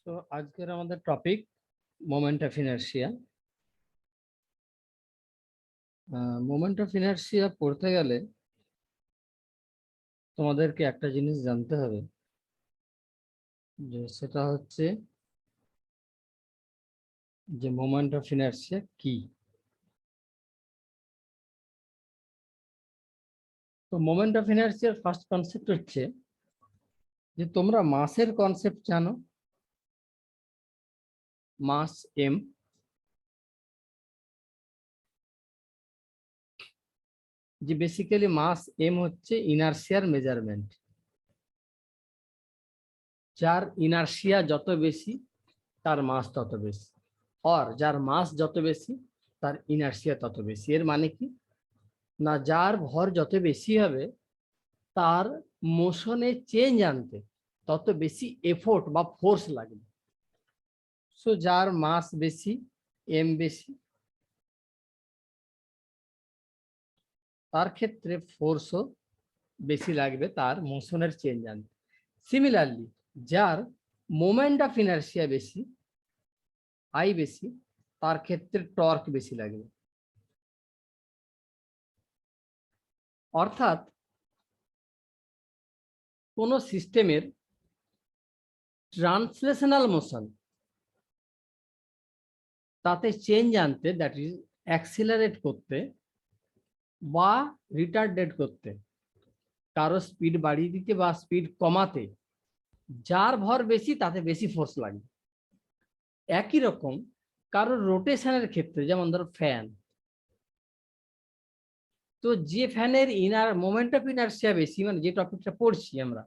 তো আজকের আমাদের topic moment of inertia. Moment of inertia পড়তে গেলে তোমাদেরকে একটা জিনিস জানতে হবে, যে সেটা হচ্ছে যে মোমেন্ট অফ ইনার্শিয়া কি। তো মোমেন্ট অফ ইনার্শিয়ার ফার্স্ট কনসেপ্ট হচ্ছে যে তোমরা মাসের কনসেপ্ট জানো, মাস এম। যে বেসিক্যালি মাস এম হচ্ছে ইনার্শিয়ার মেজারমেন্ট। যার ইনার্শিয়া যত বেশি তার মাস তত বেশি, আর যার মাস যত বেশি তার ইনার্শিয়া তত বেশি। এর মানে কি না, যার ভর যত বেশি হবে তার মোশনে চেঞ্জ আনতে তত বেশি এফোর্ট বা ফোর্স লাগবে। সো যার মাস বেশি, এম বেশি, তার ক্ষেত্রে ফোর্সও বেশি লাগবে তার মোশনের চেঞ্জ আনতে। সিমিলারলি যার মোমেন্ট অফ ইনার্শিয়া বেশি, আই বেশি, তার ক্ষেত্রে টর্ক বেশি লাগবে। অর্থাৎ কোন সিস্টেমের ট্রান্সলেশনাল মোশন তাতে চেঞ্জ আনতে, দ্যাট ইজ অ্যাক্সিলারেট করতে বা রিটার্ডেড করতে, কারো স্পিড বাড়িয়ে দিতে বা স্পিড কমাতে যার ভর বেশি তাতে বেশি ফোর্স লাগবে। একই রকম কারো রোটেশনের ক্ষেত্রে, যেমন ধরো ফ্যান, তো যে ফ্যানের ইনার মোমেন্ট অফ ইনার্শিয়া বেশি, মানে যে টপিকটা পড়ছি আমরা,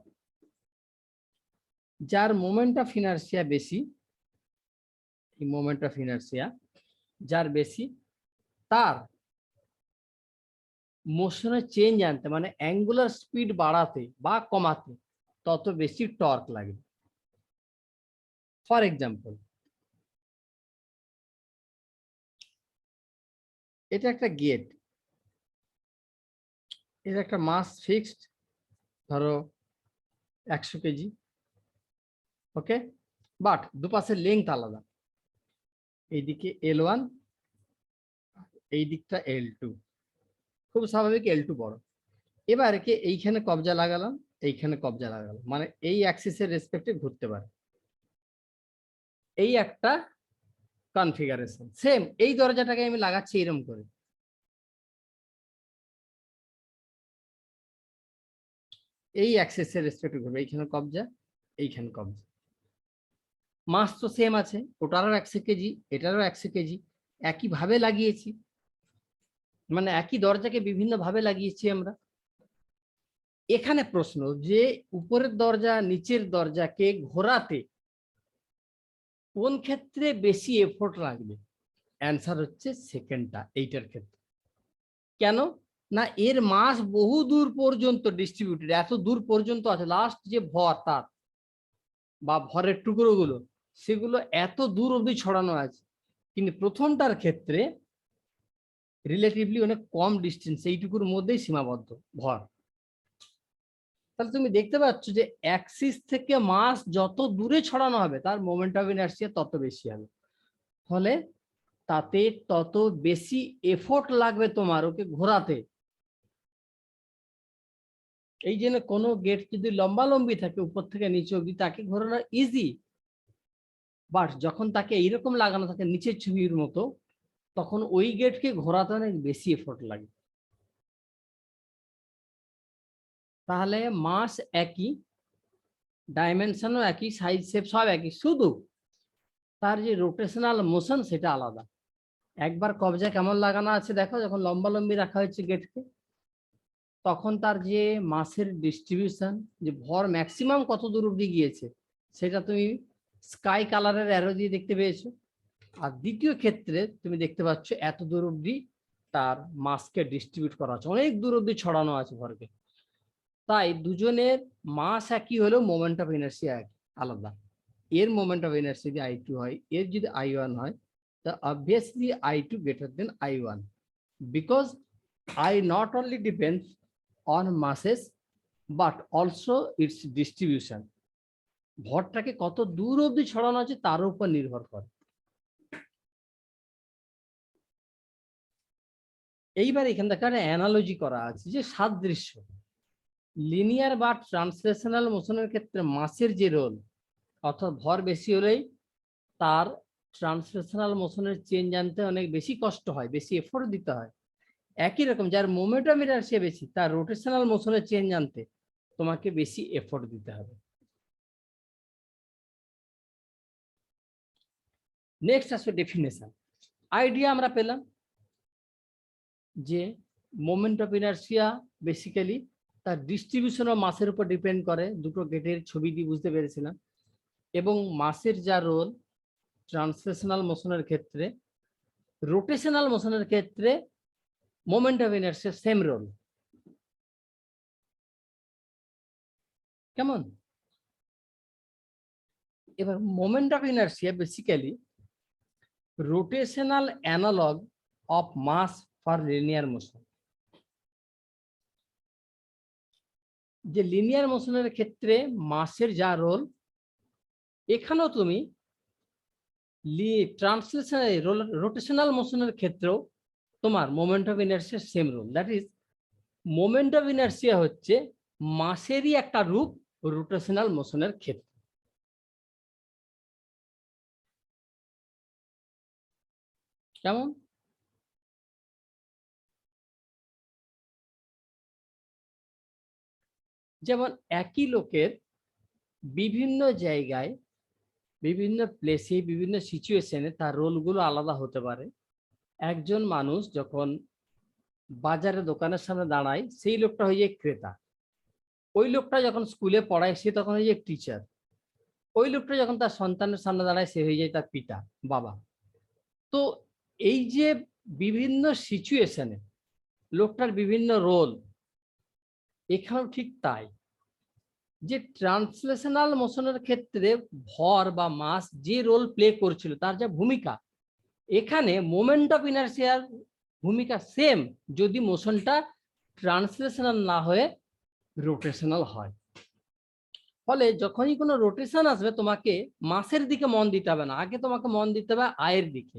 যার মোমেন্ট অফ ইনার্শিয়া বেশি, এই মোমেন্ট অফ ইনার্শিয়া যার বেশি, তার মোশনের চেঞ্জ আনতে মানে অ্যাঙ্গুলার স্পিড বাড়াতে বা কমাতে তত বেশি টর্ক লাগবে। ফর এক্সাম্পল, এটা একটা গেট, এর একটা মাস ফিক্সড, ধরো 100 কেজি, ওকে, বাট দুপাশের লেংথ আলাদা। এইদিকে L1, এই দিকটা L2, খুব স্বাভাবিক L2 বড়। এবার একে এইখানে কবজা লাগালাম, এইখানে কবজা লাগালাম, মানে এই অ্যাক্সিসের রেসপেক্টে ঘুরতে পারে। এই একটা কনফিগারেশন। সেম এই দরজাটাকে আমি লাগাচ্ছি এরকম করে, এই অ্যাক্সিসের রেসপেক্টে ঘুরবে, এইখানে কবজা, এইখানে কবজা। মাস তো সেম আছে, ওটারও 100 কেজি, এটারও 100 কেজি, একইভাবে লাগিয়েছি, মানে একই দরজাকে বিভিন্ন ভাবে লাগিয়েছি আমরা। এখানে প্রশ্ন যে উপরের দরজা নিচের দরজাকে ঘোরাতে কোন ক্ষেত্রে বেশি এফোর্ট লাগবে? অ্যান্সার হচ্ছে সেকেন্ডটা, এইটার ক্ষেত্রে। কেন না, এর মাস বহু দূর পর্যন্ত ডিস্ট্রিবিউটেড, এত দূর পর্যন্ত আছে, লাস্ট যে ভর তার বা ভরের টুকরোগুলো সেগুলো এত দূর অবধি ছড়ানো আছে। কিন্তু প্রথমটার ক্ষেত্রে রিলেটিভলি অনেক কম ডিস্টেন্স, এইটুকুর মধ্যেই সীমাবদ্ধ ভর। তাহলে তুমি দেখতে পাচ্ছ যে অ্যাক্সিস থেকে মাস যত দূরে ছড়ানো হবে তার মোমেন্ট অফ ইনার্শিয়া তত বেশি হবে, ফলে তাতে তত বেশি এফোর্ট লাগবে তোমার ওকে ঘোরাতে। এই জন্য কোনো গেট যদি লম্বালম্বি থাকে উপর থেকে নিচে অবধি তাকে ঘোরানো ইজি, বাট যখন তাকে এইরকম লাগানো থাকে নিচের ছবির মতো, তখন ওই গেটকে ঘোরাতে অনেক বেশি এফোর্ট লাগে। তাহলে মাস একই, ডাইমেনশনও একই, সাইজ শেপ সব একই, শুধু তার যে রোটেশনাল মোশন সেটা আলাদা। একবার কবজা কেমন লাগানো আছে দেখো, যখন লম্বালম্বি রাখা হয়েছে গেটকে, তখন তার যে মাসের ডিস্ট্রিবিউশন, যে ভর ম্যাক্সিমাম কত দূর অব্দি গিয়েছে সেটা তুমি স্কাই কালারের অ্যারো দিয়ে দেখতে পেয়েছো। আর দ্বিতীয় ক্ষেত্রে তুমি দেখতে পাচ্ছ এত দূর অব্দি তার মাসকে ডিস্ট্রিবিউট করা আছে, অনেক দূর অব্দি ছড়ানো আছে ভরকে। তাই দুজনের মাস একই হলেও মোমেন্ট অফ ইনার্শিয়া আলাদা। এর মোমেন্ট অফ ইনার্শিয়া যদি I2 হয়, এর যদি I1 হয়, তা obviously I2 greater than I1, because I not only depends on masses but also its distribution. ভরটাকে কত দূর অবধি ছড়ানো আছে তার উপর নির্ভর করে। এইবার এখান থেকে একটা অ্যানালজি করা আছে যে সাদৃশ্য লিনিয়ার বা ট্রান্সলেশনাল মোশনের ক্ষেত্রে মাসের যে রোল, অর্থাৎ ভর বেশি হলেই তার ট্রান্সলেশনাল মোশনের চেঞ্জ আনতে অনেক বেশি কষ্ট হয়, বেশি এফোর্ট দিতে হয়। একই রকম যার মোমেন্টাম ইনার্সিয়া বেশি তার রোটেশনাল মোশনের চেঞ্জ আনতে তোমাকে বেশি এফোর্ট দিতে হবে। নেক্সট আসবে ডেফিনেশন। আইডিয়া আমরা পেলাম যে মোমেন্ট অফ ইনার্সিয়া বেসিক্যালি তার ডিস্ট্রিবিউশন অফ মাসের উপর ডিপেন্ড করে, দুটো গেটের ছবি দিয়ে বুঝতে পেরেছিলাম। এবং মাসের যা রোল ট্রান্সলেশনাল মোশনের ক্ষেত্রে, রোটেশনাল মোশনের ক্ষেত্রে moment of inertia same role. কেমন? এবার moment of inertia basically rotational analog of mass for linear motion. যে লিনিয়ার মোশনের ক্ষেত্রে মাসের যা রোল, এখানেও তুমি ট্রান্সলেশন রোটেশনাল মোশনের ক্ষেত্রেও তোমার moment of inertia same role. That is moment of inertia হচ্ছে মাসেরই একটা রূপ রোটেশনাল মোশনের ক্ষেত্রে। কেমন? যেমন একই লোকের বিভিন্ন জায়গায়, বিভিন্ন প্লেসে, বিভিন্ন সিচুয়েশনে তার রোলগুলো আলাদা হতে পারে। একজন মানুষ যখন বাজারে দোকানের সামনে দাঁড়ায় সেই লোকটা হয়ে যায় ক্রেতা। ওই লোকটা যখন স্কুলে পড়ায় সে তখন হয়ে যায় টিচার। ওই লোকটা যখন তার সন্তানের সামনে দাঁড়ায় সে হয়ে যায় তার পিতা, বাবা। তো এই যে বিভিন্ন সিচুয়েশনে লোকটার বিভিন্ন রোল, এখানেও ঠিক তাই যে ট্রান্সলেশনাল মোশনের ক্ষেত্রে ভর বা মাস যে রোল প্লে করছিল তার যা ভূমিকা, এখানে মোমেন্ট অফ ইনার্সিয়ার ভূমিকা সেম, যদি মোশনটা ট্রান্সলেশনাল না হয়ে রোটেশনাল হয়। ফলে যখনই কোনো রোটেশন আসবে তোমাকে মাসের দিকে মন দিতে হবে না, আগে তোমাকে মন দিতে হবে আয়ের দিকে।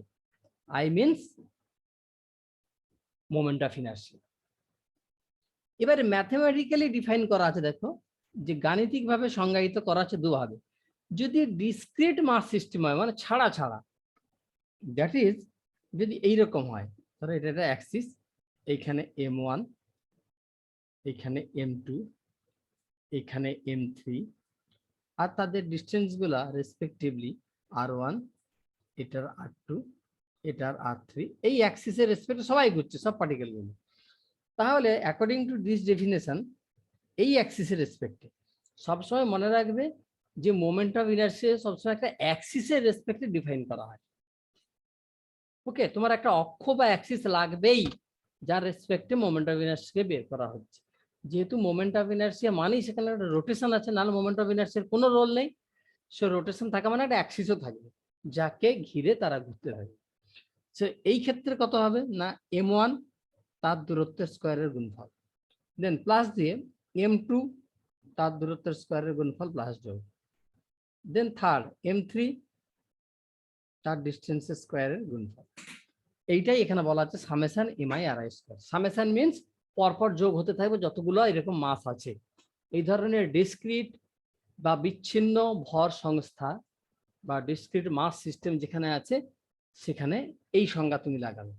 I means moment of inertia. এবারে ম্যাথমেটিক্যালি ডিফাইন করা আছে, দেখো যে গাণিতিকভাবে সংজ্ঞায়িত করা আছে দুভাবে। যদি ডিসক্রিট মাস সিস্টেম হয় মানে ছাড়া ছাড়া, দ্যাট ইজ যদি এইরকম হয়, ধরো এটা একটা অ্যাক্সিস, এইখানে m1, এইখানে m2, এইখানে m3, আর তাদের ডিস্টেন্স গুলা রেসপেক্টিভলি r1, এটার r2, এটার r3, এই অ্যাক্সিসের রেসপেক্টে সবাই ঘুরছে, সব পার্টিকেল গুলো। তাহলে অ্যাকর্ডিং টু দিস ডেফিনেশন এই অ্যাক্সিসের রেসপেক্টে সবসময় মনে রাখবে যে মোমেন্ট অফ ইনার্সিয়া সবসময় একটা অ্যাক্সিসের রেসপেক্টে ডিফাইন করা হয়। ওকে, তোমার একটা অক্ষ বা অ্যাক্সিস লাগবেই যার রেসপেক্টে মোমেন্ট অফ ইনার্সিয়াকে বের করা হচ্ছে। যেহেতু মোমেন্ট অফ ইনার্সিয়া মানেই সেখানে একটা রোটেশন আছে, নাহলে মোমেন্ট অফ ইনার্সিয়ার কোনো রোল নেই। সে রোটেশন থাকা মানে একটা অ্যাক্সিসও থাকবে যাকে ঘিরে তারা ঘুরতে থাকবে। সো এই ক্ষেত্রে কত হবে না m1 তার দূরত্বের স্কোয়ারের গুণফল, দেন প্লাস দিয়ে m2 তার দূরত্বের স্কোয়ারের গুণফল প্লাস যোগ, দেন থার্ড m3 তার ডিস্টেন্সের স্কোয়ারের গুণফল। এইটাই এখানে বলা আছে summation MI R I square. Summation means পরপর যোগ হতে থাকবে যতগুলো এরকম মাস আছে। এই ধরনের ডিসক্রিট বা বিচ্ছিন্ন ভর সংস্থা বা ডিসক্রিট মাস সিস্টেম যেখানে আছে সেখানে এই সংজ্ঞা তুমি লাগাবে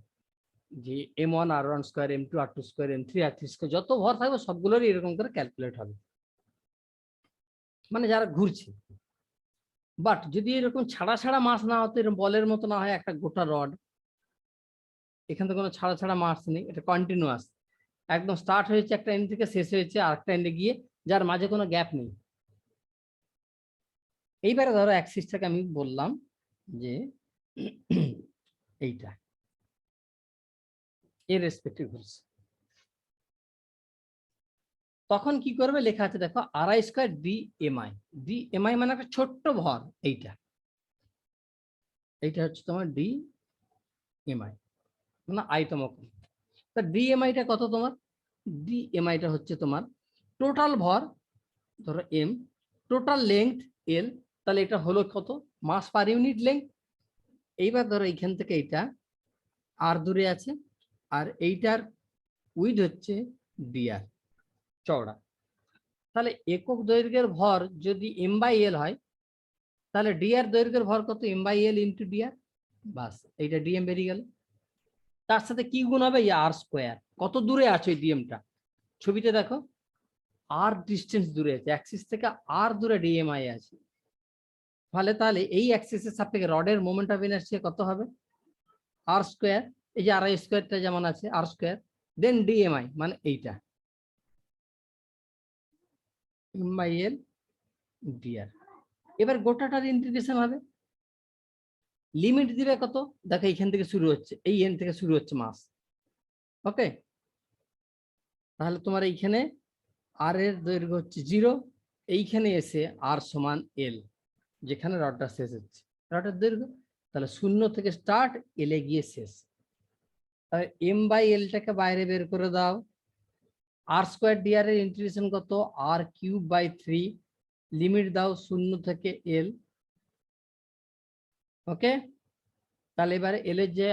যে m1 r1 square, m2 r2 square, m3 r3 square, যত ভর থাকবে সবগুলোরই এরকম করে ক্যালকুলেট হবে, মানে যারা ঘুরছে। বাট যদি এরকম ছাড়া ছাড়া মাস না হতো, এরকম বলের মতো না হয় একটা গোটা রড, এখান থেকে কোনো ছাড়া ছাড়া মাস নেই, এটা কন্টিনিউয়াস, একদম স্টার্ট হয়েছে একটা এন্ড থেকে শেষ হয়েছে আরেকটা এন্ডে গিয়ে, যার মাঝে কোনো গ্যাপ নেই। এইবারে ধরো অ্যাক্সিসটাকে আমি বললাম যে এইটা এর রেসপেক্টিভ ঘুরছে, তখন কি করবে লেখা আছে দেখো RI square D MI. D MI মানে একটা ছোট্ট ভর, এইটা এইটা হচ্ছে তোমার ডি এমআই মানে আইতম কোণ। তা ডি এমআইটা কত তোমার? ডি এমআইটা হচ্ছে তোমার টোটাল ভর, ধরো এম, টোটাল লেংথ এল, তাহলে এটা হলো কত মাস পার ইউনিট লেংথ। এইবার ধরো এইখান থেকে এটা আর দূরে আছে, আর এইটার উইথ হচ্ছে ডিআর চওড়া। তাহলে একক দৈর্ঘ্যের ভর যদি m/l হয়, তাহলে ডিআর দৈর্ঘ্যের ভর কত m/l ইন্টু ডিআর, বাস এইটা ডিএম বেরিয়ে গেল। তার সাথে কি গুণ হবে আর স্কোয়ার, কত দূরে আছে ওই ডিএমটা ছবিতে দেখো, আর ডিস্টেন্স দূরে আছে, অ্যাক্সিস থেকে আর দূরে ডিএমআই আছে। ফলে তাহলে এই অ্যাক্সিসের সাপেক্ষে রডের মোমেন্ট অফ ইনার্সিয়া কত হবে আর স্কোয়ার, এই যে আর স্কোয়ারটা যেমন আছে আর স্কোয়ার, দেন ডিএমআই মানে এইটা m/l ডিআর। এবার গোটাটার ইন্টিগ্রেশন হবে, লিমিট দিবে কত, দেখো এইখান থেকে শুরু হচ্ছে, এই এন থেকে শুরু হচ্ছে মাস, ওকে। তাহলে তোমার এইখানে আর এর দৈর্ঘ্য হচ্ছে 0, এইখানে এসে আর সমান এল, যেখানে রডটা শেষ হচ্ছে রডের দৈর্ঘ্য, তাহলে 0 থেকে স্টার্ট এলে গিয়ে শেষ। তাহলে m/lটাকে বাইরে বের করে দাও, আর স্কোয়ার ডিআর এর ইন্টিগ্রেশন কত r³/3, লিমিট দাও 0 থেকে এল, ওকে। তাহলে এবারে এল এর যে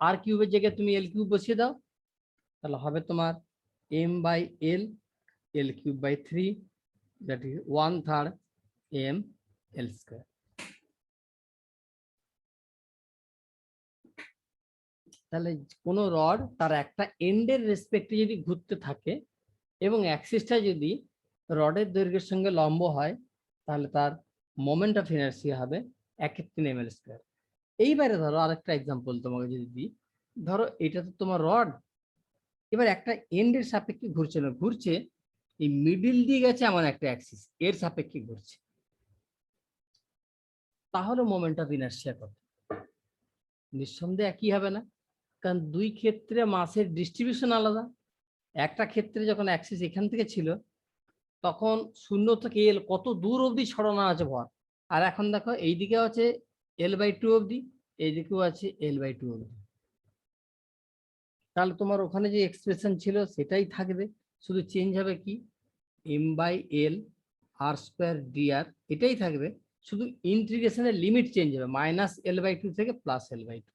আর কিউবের জায়গায় তুমি এল কিউব বসিয়ে দাও, তাহলে হবে তোমার m/l l³/3, that is 1/3 m/l²। তাহলে কোনো রড তার একটা এন্ডের রেসপেক্টে যদি ঘুরতে থাকে এবং অ্যাক্সিসটা যদি রডের দৈর্ঘ্যের সঙ্গে লম্ব হয়, তাহলে তার মোমেন্ট অফ ইনার্সিয়া হবে 1/3 ml²। এইবারে ধরো আরেকটা এক্সাম্পল তোমাকে যদি দিই, ধরো এটা তো তোমার রড, এবার একটা এন্ডের সাপেক্ষে ঘুরছে না, ঘুরছে এই মিডিল দিয়ে গেছে এমন একটা অ্যাক্সিস, এর সাপেক্ষে ঘুরছে, তাহলে মোমেন্ট অফ ইনার্সিয়া কত? নিঃসন্দেহে একই হবে না, কারণ দুই ক্ষেত্রে মাসের ডিস্ট্রিবিউশন আলাদা। একটা ক্ষেত্রে যখন অ্যাক্সিস এখান থেকে ছিল, তখন 0 থেকে এল কত দূর অবধি ছড়ানো আছে ভর, আর এখন দেখো এইদিকে আছে l/2 অবধি, এইদিকেও আছে l/2 অবধি। তাহলে তোমার ওখানে যে এক্সপ্রেশন ছিল সেটাই থাকবে, শুধু চেঞ্জ হবে কি m/l r² dr, এটাই থাকবে, শুধু ইন্টিগ্রেশনের লিমিট চেঞ্জ হবে, -l/2 থেকে +l/2।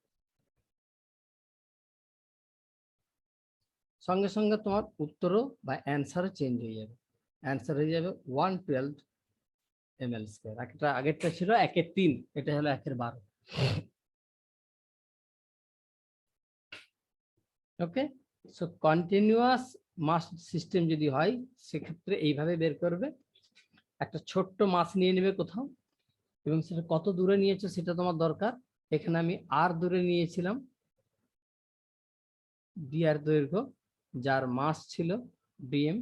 সঙ্গে সঙ্গে তোমার উত্তরও বা অ্যান্সারও চেঞ্জ হয়ে যাবে, অ্যান্সার হয়ে যাবে 1/12 ml²। আগেরটা ছিল 1/3, এটা হলো 1/12। ওকে, সো কন্টিনিউয়াস মাস সিস্টেম যদি হয় সেক্ষেত্রে এইভাবে বের করবে, একটা ছোট্ট মাস নিয়ে নেবে কোথাও, এবং সেটা কত দূরে নিয়েছো সেটা তোমার দরকার। এখানে আমি আর দূরে নিয়েছিলাম ডিআর দৈর্ঘ্য, যার মাস ছিল ডিএম,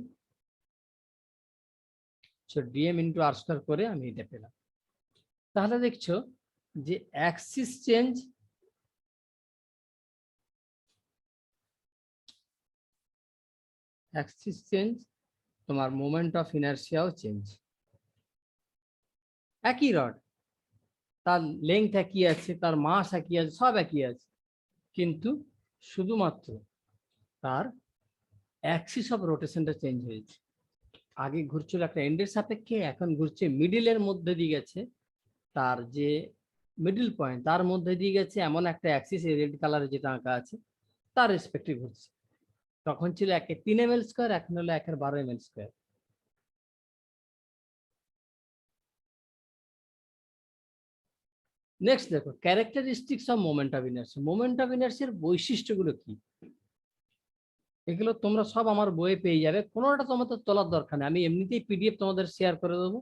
ডিএম ইন্টু r² করে আমি এটা পেলাম। তাহলে দেখছো যে অ্যাক্সিস চেঞ্জ, অ্যাক্সিস চেঞ্জ, তোমার মোমেন্ট অফ ইনার্সিয়াও চেঞ্জ। একই রড, তার লেংথ একই আছে, তার মাস একই আছে, সব একই আছে, কিন্তু শুধুমাত্র তার অ্যাক্সিস অফ রোটেশনটা চেঞ্জ হয়েছে। আগে ঘুরছিল একটা এন্ডের সাপেক্ষে, এখন ঘুরছে মিডিলের মধ্যে দিয়ে গেছে, তার যে মিডল পয়েন্ট তার মধ্যে দিয়ে গেছে এমন একটা অ্যাক্সিস, রেড কালারে যেটা আঁকা আছে তার রেসপেক্টিভ ঘুরছে। তখন ছিল 1/3 ml², এখন হলো 1/12 ml²। নেক্সট দেখো characteristics of moment of inertia. Moment of ইনার্সিয়ার বৈশিষ্ট্যগুলো কি, এগুলো তোমরা সব আমার বইয়ে পেয়ে যাবে, কোনোটা তোমাদের তোলার দরকার নেই, আমি এমনিতেই পিডিএফ তোমাদের শেয়ার করে দেবো,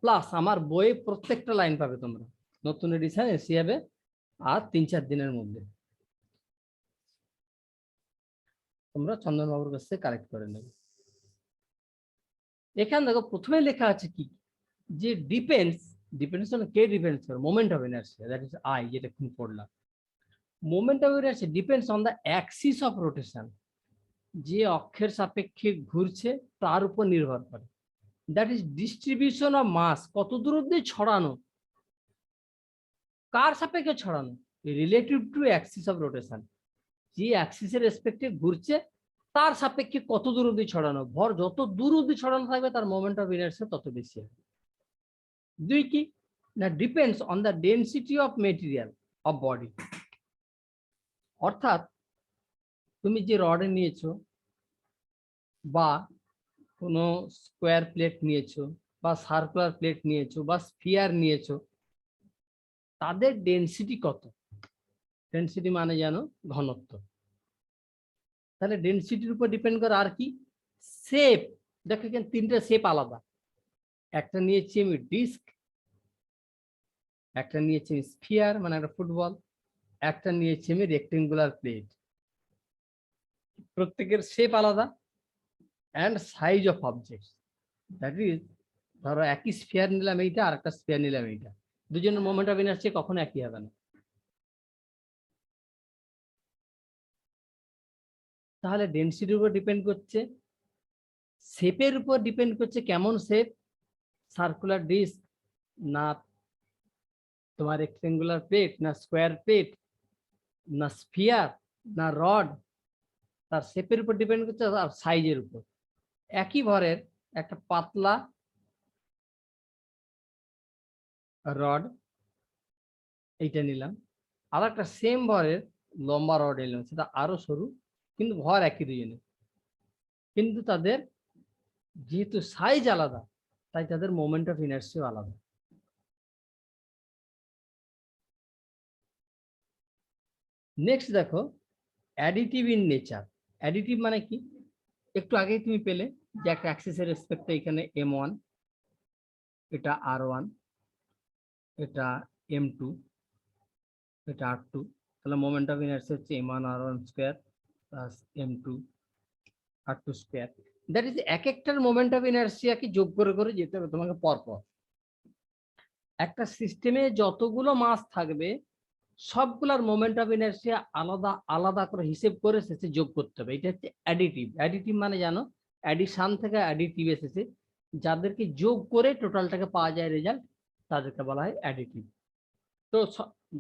প্লাস আমার বইয়ে প্রত্যেকটা লাইন পাবে তোমরা, নতুন এডিশন এসে যাবে আর 3-4 দিনের মধ্যে, তোমরা চন্দনবাবুর কাছ থেকে কালেক্ট করে নেবে। এখানে দেখো প্রথমে লেখা আছে কি, যে ডিপেন্ডস on কে ডিপেন্ডস করে, moment of inertia, that is I, যেটা এখন পড়লাম। Moment of inertia depends on the axis of rotation, যে অক্ষের সাপেক্ষে ঘুরছে তার উপর নির্ভর করে। That is distribution of mass, কত দূর অব্দি ছড়ানো, কার সাপেক্ষে ছড়ানো, relative to axis of rotation, যে অ্যাক্সিসের রেসপেক্টে ঘুরছে তার সাপেক্ষে কত দূর অব্দি ছড়ানো, ভর যত দূর অব্দি ছড়ানো থাকবে তার মোমেন্ট অফ ইনার্সিয়া তত বেশি হবে। দুই কি না depends on the density of material of body. অর্থাৎ তুমি যে রড নিয়েছো বা কোনো স্কোয়ার প্লেট নিয়েছো বা সার্কুলার প্লেট নিয়েছো বা স্ফিয়ার নিয়েছো, তাদের ডেনসিটি কত? ডেনসিটি মানে জানো ঘনত্ব। তাহলে ডেনসিটির উপর ডিপেন্ড করে আর কি শেপ। দেখো এখানে তিনটা শেপ আলাদা। একটা নিয়েছি আমি ডিস্ক, একটা নিয়েছি আমি স্ফিয়ার মানে একটা ফুটবল, একটা নিয়েছি আমি রেক্টেঙ্গুলার প্লেট। প্রত্যেকের শেপ আলাদা and size of object. That is ধরো একই স্ফিয়ার নিলাম এইটা আর একটা স্ফিয়ার নিলাম এইটা, দুজনের মোমেন্ট অফ ইনার্সি কখনো একই হবে না। তাহলে ডেনসিটির উপর ডিপেন্ড করছে, শেপের উপর ডিপেন্ড করছে কেমন শেপ, সার্কুলার ডিস্ক না তোমার রেক্টেঙ্গুলার প্লেট না স্কোয়ার প্লেট না স্ফিয়ার না রড, তার শেপের উপর ডিপেন্ড করছে আর সাইজের উপর। একই ভরের একটা পাতলা রড এইটা নিলাম, আর একটা সেম ভরের লম্বা রড নিলাম, সেটা আরো সরু কিন্তু ভর একই দুজনের, কিন্তু তাদের যেহেতু সাইজ আলাদা তাই তাদের মোমেন্ট অফ ইনার্সিও আলাদা। নেক্সট দেখো অ্যাডিটিভ ইন নেচার। অ্যাডিটিভ মানে কি, একটু আগেই তুমি পেলে যে একটা অ্যাক্সিসের রেসপেক্টে এখানে m1, এটা r1, এটা m2, এটা r2, তাহলে মোমেন্ট অফ ইনার্সি হচ্ছে m1 r1 square plus m2 r2 square. That is এক একটার মোমেন্ট অফ ইনার্সিয়াকে যোগ করে করে যেতে হবে তোমাকে পরপর। একটা সিস্টেমে যতগুলো মাস থাকবে সবগুলোর মোমেন্ট অফ ইনার্সিয়া আলাদা আলাদা করে হিসেব করে শেষে যোগ করতে হবে। এটা হচ্ছে অ্যাডিটিভ। অ্যাডিটিভ মানে জানো অ্যাডিশন থেকে অ্যাডিটিভ এসেছে, যাদেরকে যোগ করে টোটালটাকে পাওয়া যায় রেজাল্ট, তাদেরকে বলা হয় অ্যাডিটিভ। তো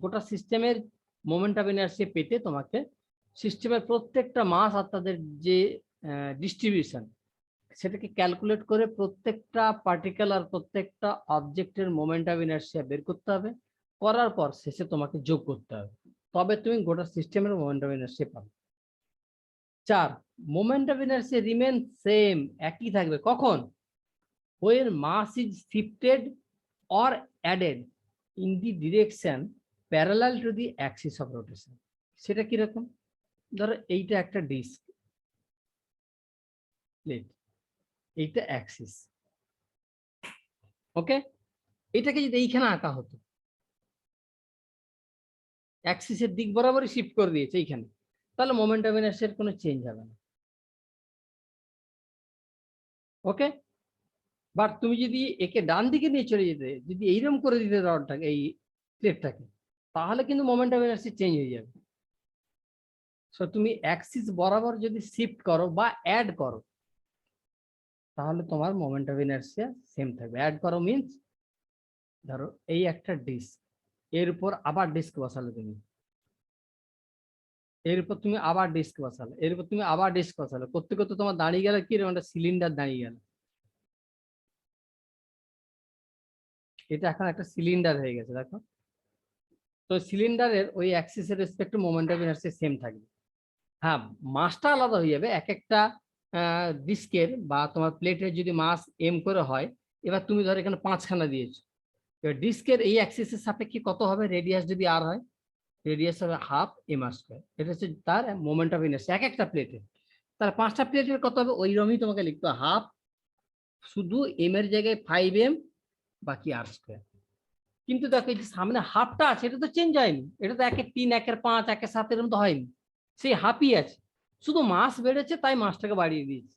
গোটা সিস্টেমের মোমেন্ট অফ ইনার্সিয়া পেতে তোমাকে সিস্টেমের প্রত্যেকটা মাস আর তাদের যে ডিস্ট্রিবিউশন সেটাকে ক্যালকুলেট করে প্রত্যেকটা পার্টিকুলার প্রত্যেকটা অবজেক্টের মোমেন্ট অফ ইনার্সিয়া বের করতে হবে, করার পর শেষে তোমাকে যোগ করতে হবে, তবে তুমি গোটা সিস্টেমের মোমেন্ট অফ ইনার্সিয়া পাবে। 4, moment of inertia remain same, একই থাকবে কখন, when mass is shifted or added in the direction parallel to the axis of rotation। সেটা কিরকম, ধরো এইটা একটা ডিস্ক প্লেট, এইটা অ্যাক্সিস, ওকে, এটাকে যদি এইখানে আঁকা হতো, অ্যাক্সিসের দিক বরাবরই শিফট করে দিয়েছে এইখানে, তাহলে মোমেন্ট অফ ইনার্সিয়ার কোনো চেঞ্জ হবে না, ওকে। বাট তুমি যদি একে ডান দিকে নিয়ে চলে যেতে, যদি এইরকম করে দিতে রডটাকে এই প্লেটটাকে, তাহলে কিন্তু মোমেন্ট অফ ইনার্সিয়া চেঞ্জ হয়ে যাবে। সো তুমি অ্যাক্সিস বরাবর যদি শিফট করো বা অ্যাড করো, তাহলে তোমার মোমেন্ট অফ ইনার্সিয়া সেম থাকবে। অ্যাড করো মিন্স ধরো এই একটা ডিস্ক, এর উপর আবার ডিস্ক বসালে তুমি, এর উপর তুমি আবার ডিস্ক বসালে, এর উপর তুমি আবার ডিস্ক বসালে, করতে করতে তোমার দাঁড়িয়ে গেল কি রকম একটা সিলিন্ডার দাঁড়িয়ে গেল, এটা এখন একটা সিলিন্ডার হয়ে গেছে দেখো। তো সিলিন্ডারের ওই অ্যাক্সিসের রেসপেক্টে মোমেন্ট অফ ইনার্সিয়া সেম থাকবে। হ্যাঁ, মাসটা আলাদা হয়ে যাবে, এক একটা ডিস্কের বা তোমার প্লেটের যদি মাস এম করে হয়, এবার তুমি ধরো এখানে 5খানা দিয়েছো, এবার ডিস্কের এই অ্যাক্সিসের সাপেক্ষে কত হবে, রেডিয়াস যদি আর হয়, রেডিয়াস হবে হাফ এম আর স্কয়ার। এটা হচ্ছে তার মোমেন্ট অফ ইনার্সিয়া এক একটা প্লেটে। তার 5টা প্লেটের কত হবে, ওই রকমই তোমাকে লিখতে হবে, হাফ, শুধু এম এর জায়গায় 5m, বাকি আর স্কয়ার। কিন্তু দেখো এই যে সামনে হাফটা আছে, এটা তো চেঞ্জ হয়নি, এটা তো 1-3, 1-5, 1-7 এরকম তো হয়নি, সেই হাফই আছে, শুধু মাস বেড়েছে তাই মাসটাকে বাড়িয়ে দিয়েছে,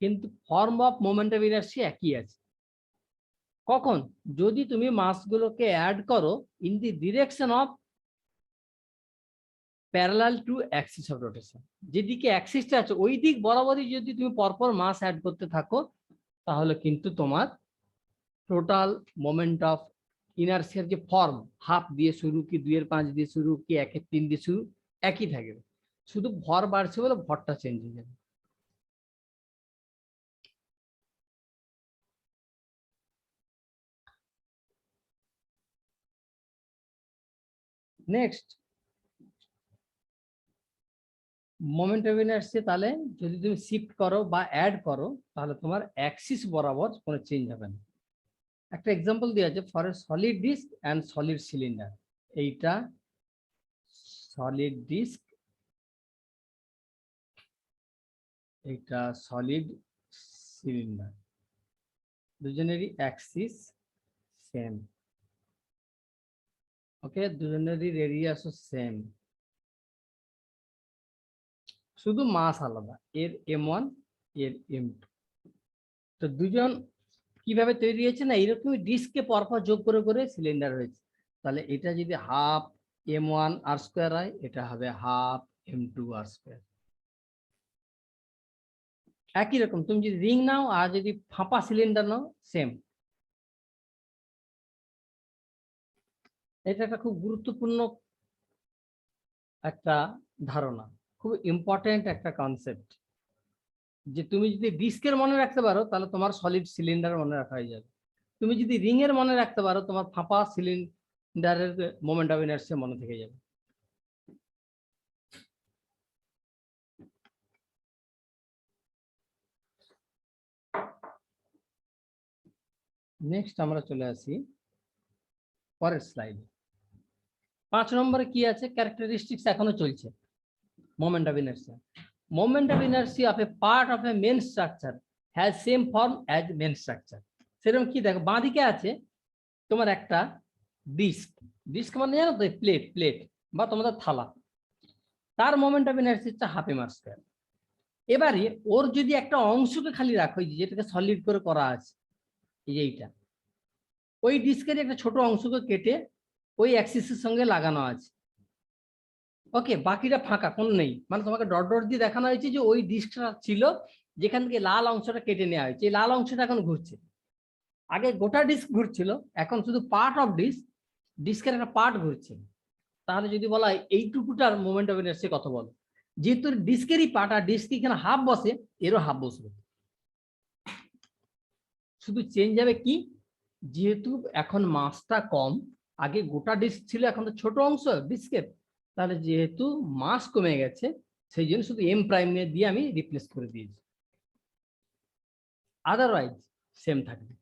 কিন্তু form of moment of inertia একই আছে। কখন, যদি তুমি মাসগুলোকে অ্যাড করো in the direction of parallel to axis of rotation, যেদিকে অ্যাক্সিসটা আছে ওই দিক বরাবরই যদি তুমি পরপর মাস অ্যাড করতে থাকো, তাহলে কিন্তু তোমার টোটাল মোমেন্ট অফ ইনার্সিয়ার যে ফর্ম, হাফ দিয়ে শুরু কি 2-5 দিয়ে শুরু কি 1-3 দিয়ে শুরু, একই থাকবে, শুধু ভর বাড়ছে বলে ভরটা চেঞ্জ হয়ে যাবে। নেক্সট মোমেন্ট অফ ইনার্সিয়া, তাহলে যদি তুমি শিফট করো বা অ্যাড করো তাহলে তোমার অ্যাক্সিস বরাবর কোনো চেঞ্জ হবে না। একটা এক্সাম্পল দেওয়া আছে for a solid disc and solid cylinder. এইটা সলিড ডিস্ক, এইটা সলিড সিলিন্ডার, দুজনেরই অ্যাক্সিস সেম। ওকে, দুজনেরই রেডিয়াসও সেম, শুধু মাস আলাদা, এর m1 এর m2। তো দুজন কিভাবে তৈরি হয়েছে না, এরকমই ডিস্ককে পরপর যোগ করে করে সিলিন্ডার হয়েছে। তাহলে এটা যদি হাফ m1 আর স্কোয়ার হয়, এটা হবে হাফ m2 আর স্কোয়ার। একই রকম তুমি যদি রিং নাও আর যদি ফাঁপা সিলিন্ডার নাও, সেম। এটা একটা খুব গুরুত্বপূর্ণ একটা ধারণা, খুব ইম্পর্টেন্ট একটা কনসেপ্ট, যে তুমি যদি ডিস্কের মনে রাখতে পারো তাহলে তোমার সলিড সিলিন্ডার মনে রাখা হয়ে যাবে। তুমি যদি রিং এর মনে রাখতে পারো, তোমার ফাঁপা সিলিন্ডারের মোমেন্ট অফ ইনার্সিয়া মনে থেকে যাবে। নেক্সট আমরা চলে আসি পরের স্লাইডে। 5 নম্বরে কি আছে, ক্যারেক্টারিস্টিক্স এখনো চলছে moment of inertia. Moment of inertia of a part of a main structure has same form as main structure. সেরকম কি দেখো, বাঁদিকে আছে তোমার একটা ডিস্ক, ডিস্ক মানে জানো তো প্লেট, প্লেট বা তোমাদের থালা, তার মোমেন্ট অফ ইনার্সিয়া হচ্ছে হাফ এম আর স্কয়ার। এবারে ওর যদি একটা অংশকে খালি রাখো, যেটাকে সলিড করে করা আছে, এই যে এইটা, ওই ডিস্কের একটা ছোট অংশকে কেটে ওই অ্যাক্সিসের সঙ্গে লাগানো আছে। ওকে, বাকিটা ফাঁকা, কোনো নেই, মানে তোমাকে ডট ডট দিয়ে দেখানো হয়েছে যে ওই ডিস্কটা ছিল যেখান থেকে লাল অংশটা কেটে নেওয়া হয়েছে, এই লাল অংশটা এখন ঘুরছে। আগে গোটা ডিস্ক ঘুরছিল, এখন শুধু পার্ট অফ ডিস্ক, ডিস্কের একটা পার্ট ঘুরছে। তাহলে যদি বলা হয় এইটুকুটার মোমেন্ট অফ ইনার্সিয়া কত বলো, যেহেতু ডিস্কেরই পার্ট আর ডিস্ক এখানে হাফ বসে, এরও হাফ বসবে। শুধু চেঞ্জ হবে কি, যেহেতু এখন মাসটা কম, আগে গোটা ডিস্ক ছিল, এখন তো ছোট অংশ ডিস্কের, তাহলে যেহেতু মাস কমে গেছে, সেই জন্য শুধু এম প্রাইম দিয়ে আমি রিপ্লেস করে দিয়েছি, আদারওয়াইজ সেম থাকবে।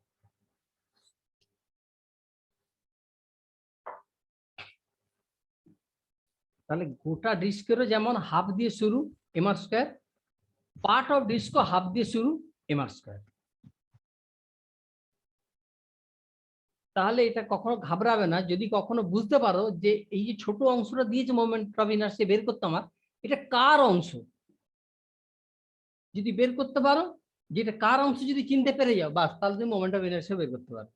তাহলে গোটা ডিস্কেরও যেমন হাফ দিয়ে শুরু M R square, part of ডিস্কও হাফ দিয়ে শুরু এম আর স্কোয়ার। তাহলে এটা কখনো ঘাবড়াবে না যদি কখনো বুঝতে পারো যে এই যে ছোট অংশটা দিয়েছে মোমেন্ট অফ ইনার্সিয়া বের করতে আমার, এটা কার অংশ, যদি বের করতে পারো যে এটা কার অংশ, যদি চিনতে পেরে যাও, বাস তাহলে তুমি মোমেন্ট অফ ইনার্সিয়া বের করতে পারো।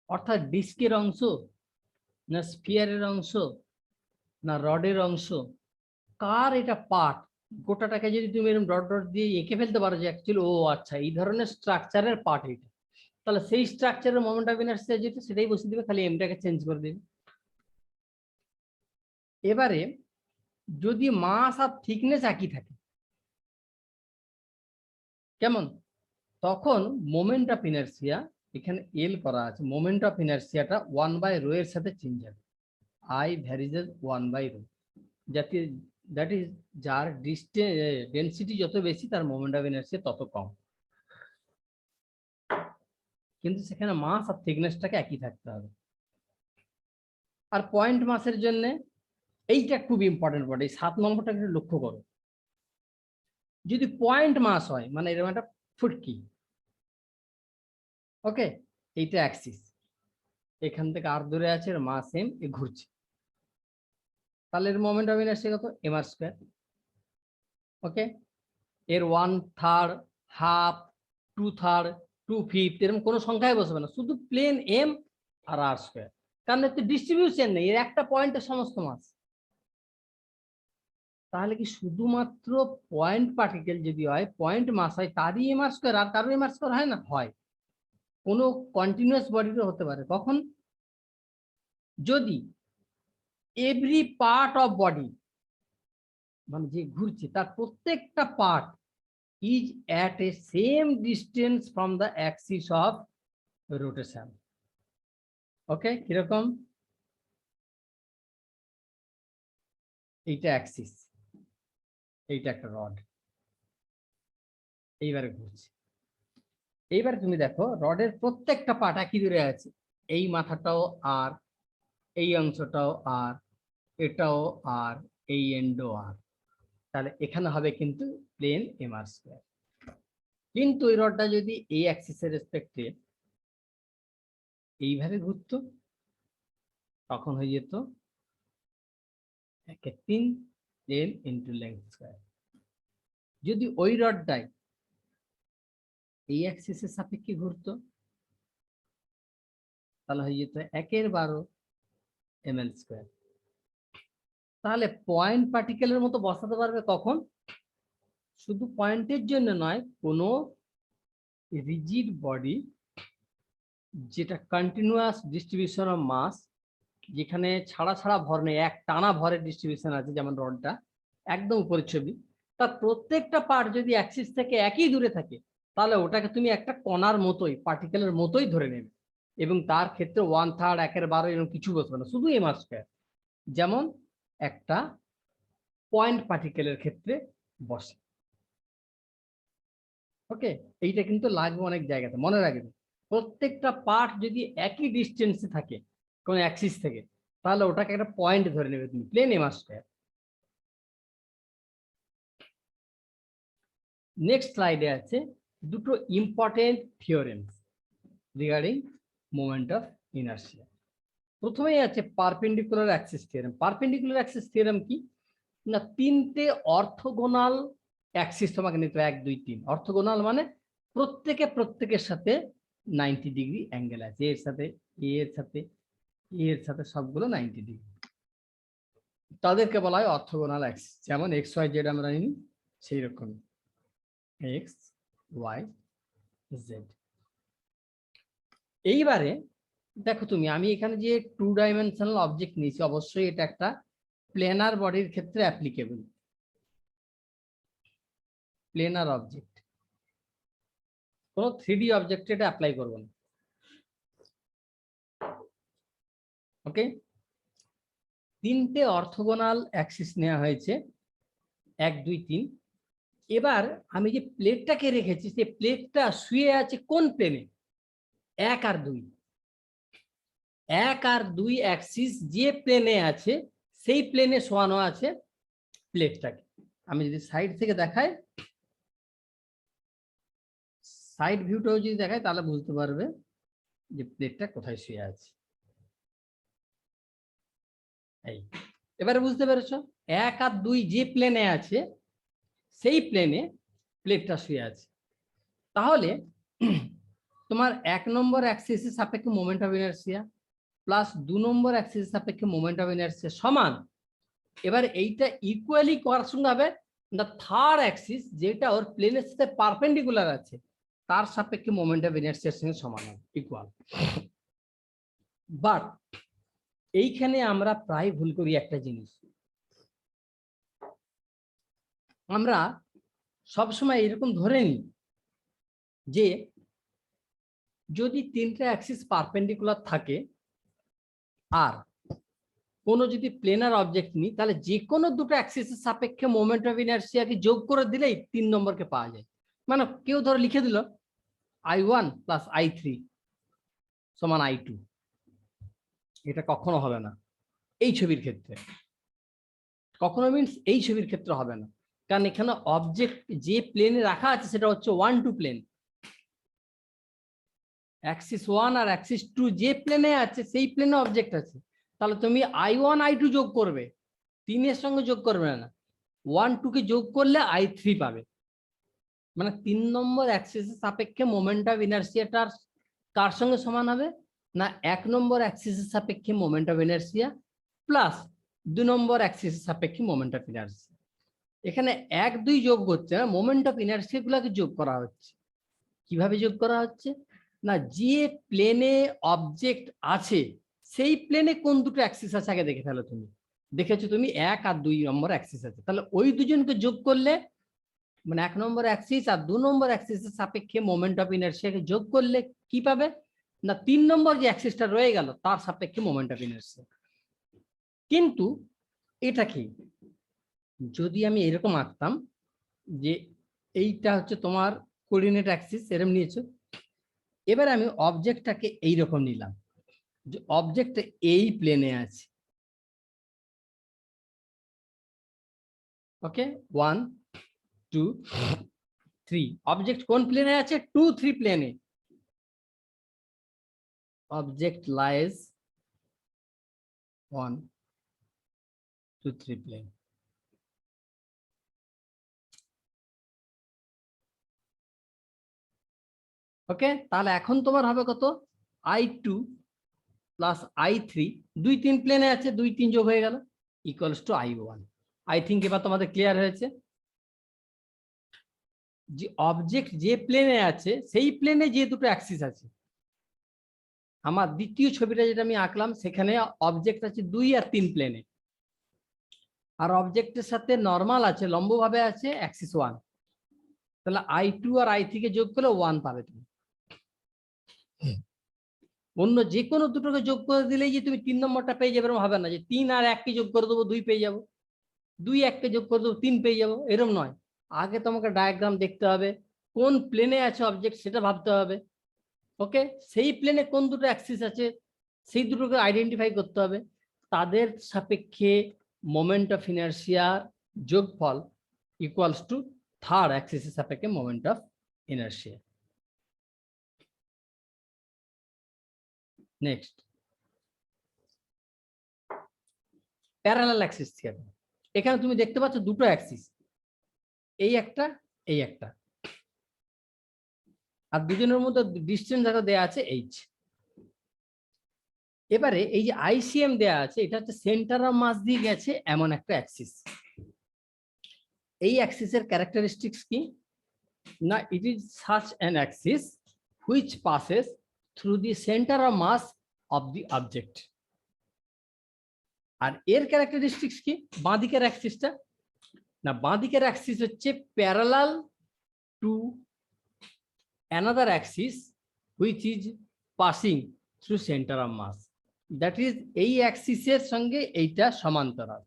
অর্থাৎ ডিস্কের অংশ না স্ফিয়ারের অংশ না রডের অংশ, কার এটা পার্ট, গোটাটাকে যদি তুমি এরকম ডট ডট দিয়ে এঁকে ফেলতে পারো যে অ্যাকচুয়ালি ও আচ্ছা এই ধরনের স্ট্রাকচারের পার্ট এটা, তাহলে সেই স্ট্রাকচারের মোমেন্ট অফ ইনার্সিয়া যেটা সেটাই বসিয়ে দিবে, খালি এমটাকে চেঞ্জ করে দেবে। এবারে যদি মাস আর থিকনেস একই থাকে, কেমন, তখন মোমেন্ট অফ ইনার্সিয়া, এখানে এল করা আছে, মোমেন্ট অফ ইনার্সিয়াটা 1/ρ এর সাথে চেঞ্জ হবে, আই ভ্যারিজেস 1/ρ, যাতে দ্যাট ইজ যার ডেনসিটি যত বেশি তার মোমেন্ট অফ ইনার্সিয়া তত কম, কিন্তু সেখানে মাস আর থিকনেসটাকে একই থাকতে হবে। আর পয়েন্ট মাসের জন্য এইটা খুব ইম্পর্টেন্ট পড়ে, এই 7 নম্বরটা একটু লক্ষ্য করো। যদি পয়েন্ট মাস হয় মানে এরকম একটা ফুটকি, ওকে, এইটা অ্যাক্সিস, এখান থেকে আর দূরে আছে, এর মাস এম, এ ঘুরছে, তাহলে এর মোমেন্ট অফ ইনার্সিয়া কত, এম আর স্কয়ার। ওকে, এর 1/3, হাফ, 2/3, 2/5 এরকম কোনো সংখ্যায় বসবে না, শুধু প্লেন এম আর আর স্কয়ার, কারণ এতে ডিস্ট্রিবিউশন নেই, এর একটা পয়েন্টের সমস্ত মাস। তাহলে কি শুধুমাত্র পয়েন্ট পার্টিকেল যদি হয়, পয়েন্ট মাস হয়, তারই এম আর স্কয়ার, আর কারো এম আর স্কয়ার হয় না, হয়। কোনো কন্টিনিউয়াস বডিরও হতে পারে, কখন, যদি এভরি পার্ট অফ বডি, মানে যে ঘুরছে তার প্রত্যেকটা part is at a same distance from the axis of rotation. Okay, কিরকম? এইটা অ্যাক্সিস, এইটা একটা রড, এইবারে ঘুরছে। এইবারে তুমি দেখো রডের প্রত্যেকটা পার্ট একই দূরে আছে, এই মাথাটাও আর, এই অংশটাও আর, এটাও আর, এই এন্ডও আর। তাহলে এখানে হবে কিন্তু প্লেন এম আর স্কয়ার। কিন্তু ওই রডটা যদি এই অ্যাক্সিসের রেসপেক্টে এইভাবে ঘুরতো, তখন হয়ে যেত 1/3 প্লেন ইন্টু লেন্থ স্কয়ার। যদি ওই রডটাই এই অ্যাক্সিসের সাপেক্ষে ঘুরতো, তাহলে হয়ে যেত 1/12 ml স্কয়ার। তাহলে পয়েন্ট পার্টিকেলের মতো বসাতে পারবে কখন? শুধু পয়েন্টের জন্য নয়, কোনো রিজিড বডি যেটা কন্টিনিউয়াস ডিস্ট্রিবিউশন অফ মাস, যেখানে ছাড়া ছাড়া ভর নেই, এক টানা ভরের ডিস্ট্রিবিউশন আছে, যেমন রডটা একদম উপরের ছবি, তার প্রত্যেকটা পার্ট যদি অ্যাক্সিস থেকে একই দূরে থাকে, তাহলে ওটাকে তুমি একটা কণার মতোই, পার্টিকেলের মতোই ধরে নেবে, এবং তার ক্ষেত্রে 1/3 1/12 এরকম কিছু বসবে না, শুধু এম আর স্কয়ার, যেমন একটা পয়েন্ট পার্টিকেলের ক্ষেত্রে বসে। ওকে, এইটা কিন্তু লাগবে অনেক জায়গাতে, মনে রাখবে প্রত্যেকটা পার্ট যদি একই ডিস্টেন্সে থাকে কোন অ্যাক্সিস থেকে, তাহলে ওটাকে একটা পয়েন্ট ধরে নেবে তুমি, plane M R square. Next স্লাইডে আছে দুটো important theorems regarding moment of inertia. প্রথমেই আছে perpendicular axis theorem. Perpendicular axis theorem কি না, তিনটে অর্থোগোনাল অ্যাক্সিস তোমাকে নিতে হবে, 1 2 3। অর্থোগোনাল মানে প্রত্যেকের সাথে 90 ডিগ্রি অ্যাঙ্গেল আছে, এর সাথে এর সাথে এর সাথে সবগুলো 90 ডিগ্রি, তাদেরকে বলা হয় অর্থোগোনাল অ্যাক্সিস। যেমন এক্স ওয়াই জেড আমরা নিই, সেই রকম এক্স ওয়াই জেড। এইবারে দেখো তুমি, আমি এখানে যে 2 ডাইমেনশনাল অবজেক্ট নিয়েছি, অবশ্যই এটা একটা প্লেনার বডির ক্ষেত্রে অ্যাপ্লিকেবল, প্লেনার অবজেক্ট, কোনো 3D অবজেক্টে এটা অ্যাপ্লাই করবো না। ওকে, তিনটে অর্থোগোনাল অ্যাক্সিস নেওয়া হয়েছে, 1 2 3। এবার আমি যে প্লেটটাকে রেখেছি, সেই প্লেটটা শুয়ে আছে কোন প্লেনে? 1 আর 2। 1 আর 2 অ্যাক্সিস যে প্লেনে আছে, সেই প্লেনে শোয়ানো আছে প্লেটটাকে। আমি যদি সাইড থেকে দেখাই, সাইড ভিউটাও যদি দেখাই, তাহলে বুঝতে পারবে যে প্লেটটা কোথায় শুয়ে আছে। এই এবারে বুঝতে পেরেছো, 1 আর 2 যে প্লেনে আছে, সেই প্লেনে প্লেটটা শুয়ে আছে। তাহলে তোমার 1 নম্বর অ্যাক্সিসের সাপেক্ষে মোমেন্ট অফ ইনারশিয়া প্লাস 2 নম্বর অ্যাক্সিসের সাপেক্ষে মোমেন্ট অফ ইনারশিয়া সমান। এবার এইটা ইকুয়ালি কার সঙ্গে হবে না, থার্ড অ্যাক্সিস যেটা ওর প্লেনের সাথে পারপেন্ডিকুলার আছে, তার সাপেক্ষে মোমেন্ট অফ ইনারশিয়ার সঙ্গে সমান হবে, ইকুয়াল। বাট এইখানে আমরা প্রায় ভুল করি একটা জিনিস, আমরা সবসময় এরকম ধরে নিই যে যদি তিনটা অ্যাক্সিস পারপেন্ডিকুলার থাকে আর কোনো যদি প্লেনার অবজেক্ট নিই, তাহলে যে কোনো দুটো অ্যাক্সিসের সাপেক্ষে মোমেন্ট অফ ইনারশিয়াকে যোগ করে দিলেই 3 নম্বরকে পাওয়া যায়। মানে কেউ ধরো লিখে দিল I1 প্লাস I3 সমান I2, এটা কখনো হবে না এই ছবির ক্ষেত্রে, কখনো মিনস এই ছবির ক্ষেত্রে হবে না, কারণ এখানে অবজেক্ট যে প্লেনে রাখা আছে সেটা হচ্ছে 1 2 প্লেন। অ্যাক্সিস 1 আর অ্যাক্সিস 2 যে প্লেনে আছে, সেই প্লেনে অবজেক্ট আছে। তাহলে তুমি I1 I2 যোগ করবে, 3 এর সঙ্গে যোগ করবে না, 1 2 কে যোগ করলে I3 পাবে। মানে 3 নম্বর অ্যাক্সিসের সাপেক্ষে মোমেন্ট অফ ইনারশিয়াটার কার সঙ্গে সমান হবে না, 1 নম্বর অ্যাক্সিসের সাপেক্ষে মোমেন্ট অফ ইনারশিয়া প্লাস 2 নম্বর অ্যাক্সিসের সাপেক্ষে মোমেন্ট অফ ইনারশিয়া। এখানে 1 2 যোগ হচ্ছে না, মোমেন্ট অফ ইনারশিয়া গুলাকে যোগ করা হচ্ছে। কিভাবে যোগ করা হচ্ছে না, যে প্লেনে অবজেক্ট আছে সেই প্লেনে কোন দুটো অ্যাক্সিস আছে আগে দেখে ফেলো। তুমি দেখেছো তুমি 1 আর 2 নম্বর অ্যাক্সিস আছে, তাহলে ওই দুজনকে যোগ করলে, মানে 1 নম্বর অ্যাক্সিস আর 2 নম্বর অ্যাক্সিসের সাপেক্ষে মোমেন্ট অফ ইনারশিয়াকে যোগ করলে কি পাবে না 3 নম্বর যে অ্যাক্সিসটা রয়ে গেল তার সাপেক্ষে মোমেন্ট অফ ইনার্সিয়া। কিন্তু এটা কি, যদি আমি এরকম আঁকতাম যে এইটা হচ্ছে তোমার কোঅর্ডিনেট অ্যাক্সিস, এরকম নিয়েছো, এবার আমি অবজেক্টটাকে এইরকম নিলাম যে অবজেক্টটা এই প্লেনে আছে। ওকে, 1 2 3, অবজেক্ট কোন প্লেনে আছে? 2 3 প্লেনে। Object lies 1 2 3 plane. ওকে, তাহলে এখন তোমার হবে কত? I2 প্লাস I3, 2 3 প্লেনে আছে, 2 3 যোগ হয়ে গেল, equals to I1। I think এবার তোমাদের ক্লিয়ার হয়েছে যে অবজেক্ট যে প্লেনে আছে সেই প্লেনে যে দুটো অ্যাক্সিস আছে। আমার দ্বিতীয় ছবিটা যেটা আমি আঁকলাম সেখানে অবজেক্ট আছে 2 আর 3 প্লেনে, আর অবজেক্টের সাথে নর্মাল আছে, লম্বভাবে আছে অ্যাক্সিস 1। তাহলে I2 আর I3 কে যোগ করলে 1 পাবে তুমি। অন্য যে কোনো দুটোকে যোগ করে দিলেই যে তুমি 3 নম্বরটা পেয়ে যাবে এরকম হবে না, যে 3 আর 1 কে যোগ করে দেবো 2 পেয়ে যাবো, 2 1 কে যোগ করে দেবো 3 পেয়ে যাবো, এরকম নয়। আগে তোমাকে ডায়াগ্রাম দেখতে হবে, কোন প্লেনে আছে অবজেক্ট সেটা ভাবতে হবে। ওকে, সেই প্লেনে কোন দুটো অ্যাক্সিস আছে সেই দুটোকে আইডেন্টিফাই করতে হবে, তাদের সাপেক্ষে মোমেন্ট অফ ইনার্সিয়া যোগফল ইকুয়ালস টু থার্ড অ্যাক্সিসের সাপেক্ষে moment of inertia. Next, parallel Axis theorem. এখানে তুমি দেখতে পাচ্ছ দুটো অ্যাক্সিস, এই একটা এই একটা, আর দুজনের মধ্যে ডিসটেন্স যেটা দেয়া আছে h। এবারে এই যে ICM দেয়া আছে, এটা হচ্ছে সেন্টার অফ মাস দিয়ে গেছে এমন একটা অ্যাক্সিস। এই অ্যাক্সিসের ক্যারেক্টারিস্টিক্স কি না, it is such an axis which passes through the centre of mass of the object. আর এর ক্যারেক্টারিস্টিক্স কি, বাঁদিকের অ্যাক্সিসটা না, বাঁদিকের অ্যাক্সিস হচ্ছে parallel to another axis which is passing through centre of mass. That is এই অ্যাক্সিসের সঙ্গে এইটা সমান্তরাল।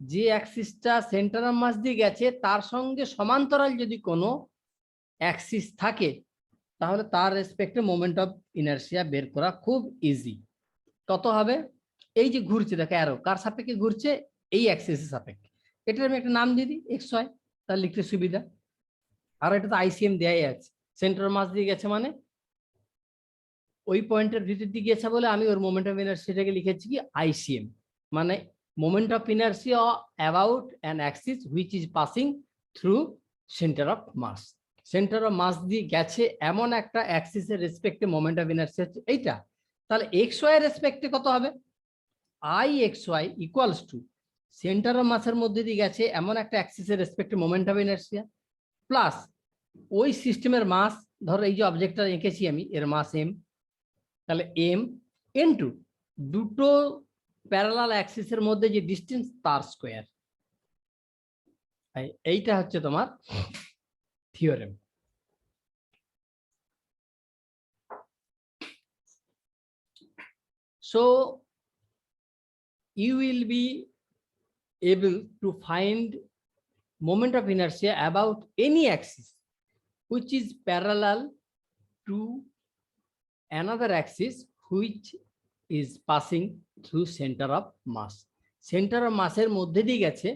যে অ্যাক্সিসটা সেন্টার অফ মাস দিয়ে গেছে তার সঙ্গে সমান্তরাল যদি কোনো অ্যাক্সিস থাকে তাহলে তার রেসপেক্টে মোমেন্ট অফ ইনার্সিয়া বের করা খুব ইজি। কত হবে? এই যে ঘুরছে দেখো অ্যারো, কার সাপেক্ষে ঘুরছে? এই অ্যাক্সিসের সাপেক্ষে। এটার আমি একটা নাম দিয়ে দিই xy, তার লিখতে সুবিধা। আর এটা তো ICM দেয়াই আছে, সেন্টার অফ মাস দিয়ে গেছে মানে ওই পয়েন্টের ভিতর দিয়ে গেছে বলে আমি ওর মোমেন্ট অফ ইনার্সিয়াটাকে লিখেছি কি ICM, মানে moment of inertia about an axis which is passing through centre of mass. Centre of mass দিয়ে গেছে এমন একটা অ্যাক্সিসের রেসপেক্টে মোমেন্ট অফ ইনার্সিয়া হচ্ছে এইটা। তাহলে xy এর রেসপেক্টে কত হবে? IXY equals to centre of মাসের মধ্যে দিয়ে গেছে এমন একটা অ্যাক্সিসের রেসপেক্টে মোমেন্ট অফ ইনার্সিয়া প্লাস ওই সিস্টেমের মাস, ধরো এই যে অবজেক্টটা এঁকেছি আমি, এর মাস m, তাহলে m ইনটু দুটো প্যারালাল অ্যাক্সিসের মধ্যে যে ডিসটেন্স তার স্কয়ার। এইটা হচ্ছে তোমার theorem. So you will be able to find moment of inertia about any axis which is parallel to another axis which is passing through center of mass. Centre of মাসের মধ্যে দিয়ে গেছে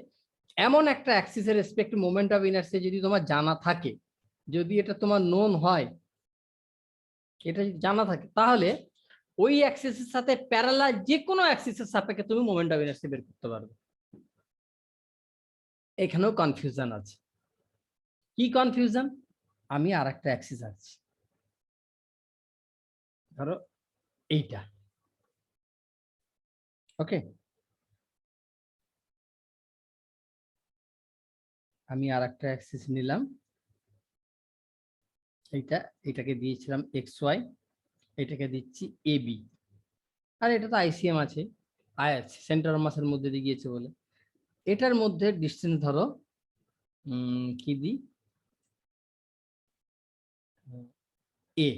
এমন একটা অ্যাক্সিসের রেসপেক্ট মোমেন্ট অফ ইনার্সিয়া যদি তোমার জানা থাকে, যদি এটা তোমার নোন হয়, এটা যদি জানা থাকে তাহলে ওই অ্যাক্সিসের সাথে প্যারালাল যে কোনো অ্যাক্সিসের সাপেক্ষে তুমি মোমেন্ট অফ ইনার্সিয়া বের করতে পারবে। এখানেও কনফিউশন আছে। কি কনফিউশন? আমি আর একটা অ্যাক্সিস আছে, ধরো এইটা, ওকে, আমি আর একটা অ্যাক্সিস নিলাম, এটাকে দিয়েছিলাম XY, এটাকে দিচ্ছি AB, আর এটা তো ICM আছে, সেন্টার অফ মাসের মধ্যে দিয়ে গিয়েছে বলে এটার মধ্যে ডিসটেন্স ধরো কি দিই A,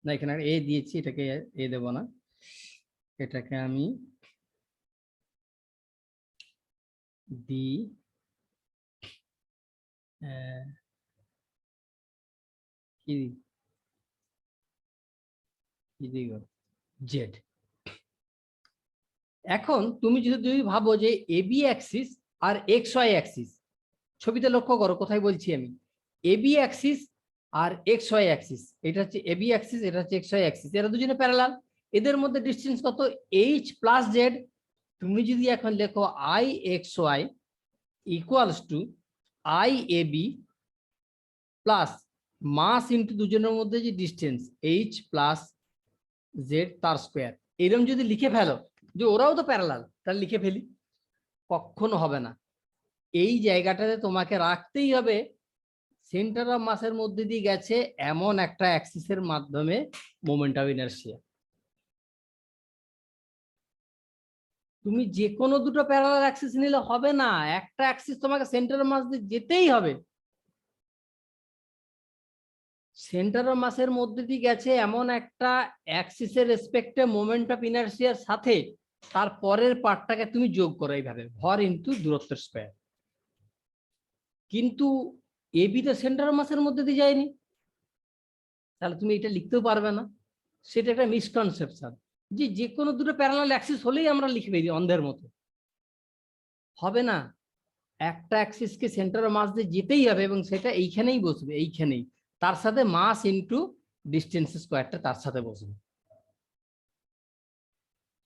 না, এখানে এ দিয়েছি, এটাকে এ দেব না, এটাকে আমি ডি কি জেড। এখন তুমি যদি ভাবো যে এবি অ্যাক্সিস আর এক্স ওয়াই অ্যাক্সিস, ছবিতে লক্ষ্য করো কোথায় বলছি আমি, এবি অ্যাক্সিস আর এক্স ওয়াই অ্যাক্সিস, এটা হচ্ছে এবি অ্যাক্সিস, এটা হচ্ছে এক্স ওয়াই অ্যাক্সিস, এরা দুজনে প্যারালাল, এদের মধ্যে ডিসটেন্স কত, এইচ প্লাস জেড। তুমি যদি এখন লেখো I X Y equals to I A B plus mass into দুজনের মধ্যে যে ডিস্টেন্স এইচ প্লাস জেড তার স্কোয়ার, এরকম যদি লিখে ফেলো যে ওরাও তো প্যারালাল, তাহলে লিখে ফেলি, কখনো হবে না। এই জায়গাটাতে তোমাকে রাখতেই হবে সেন্টার অফ মাসের মধ্যে দিয়ে গেছে এমন একটা অ্যাক্সিসের মাধ্যমে মোমেন্ট অফ ইনারশিয়া। তুমি যে কোনো দুটো প্যারালাল অ্যাক্সিস নিলে হবে না, একটা অ্যাক্সিস তোমাকে সেন্টার অফ মাস দিয়ে যেতেই হবে। সেন্টার অফ মাসের মধ্যে দিয়ে গেছে এমন একটা অ্যাক্সিসের রেসপেক্টে মোমেন্ট অফ ইনারশিয়ার সাথে তার পরের পার্টটাকে তুমি যোগ করো এইভাবে, ভর ইনটু দূরত্বের স্কয়ার। কিন্তু এবি তো সেন্টার অফ মাসের মধ্যে দিয়ে যায়নি, তাহলে তুমি এটা লিখতেও পারবে না। সেটা একটা মিসকনসেপশন যে যে কোনো দুটো প্যারালাল অ্যাক্সিস হলেই আমরা লিখে দিই অন্ধের মতো, হবে না। একটা অ্যাক্সিসকে সেন্টার অফ মাস দিয়ে যেতেই হবে এবং সেটা এইখানেই বসবে, এইখানেই, তার সাথে মাস ইনটু ডিস্টেন্স স্কয়ারটা তার সাথে বসবে।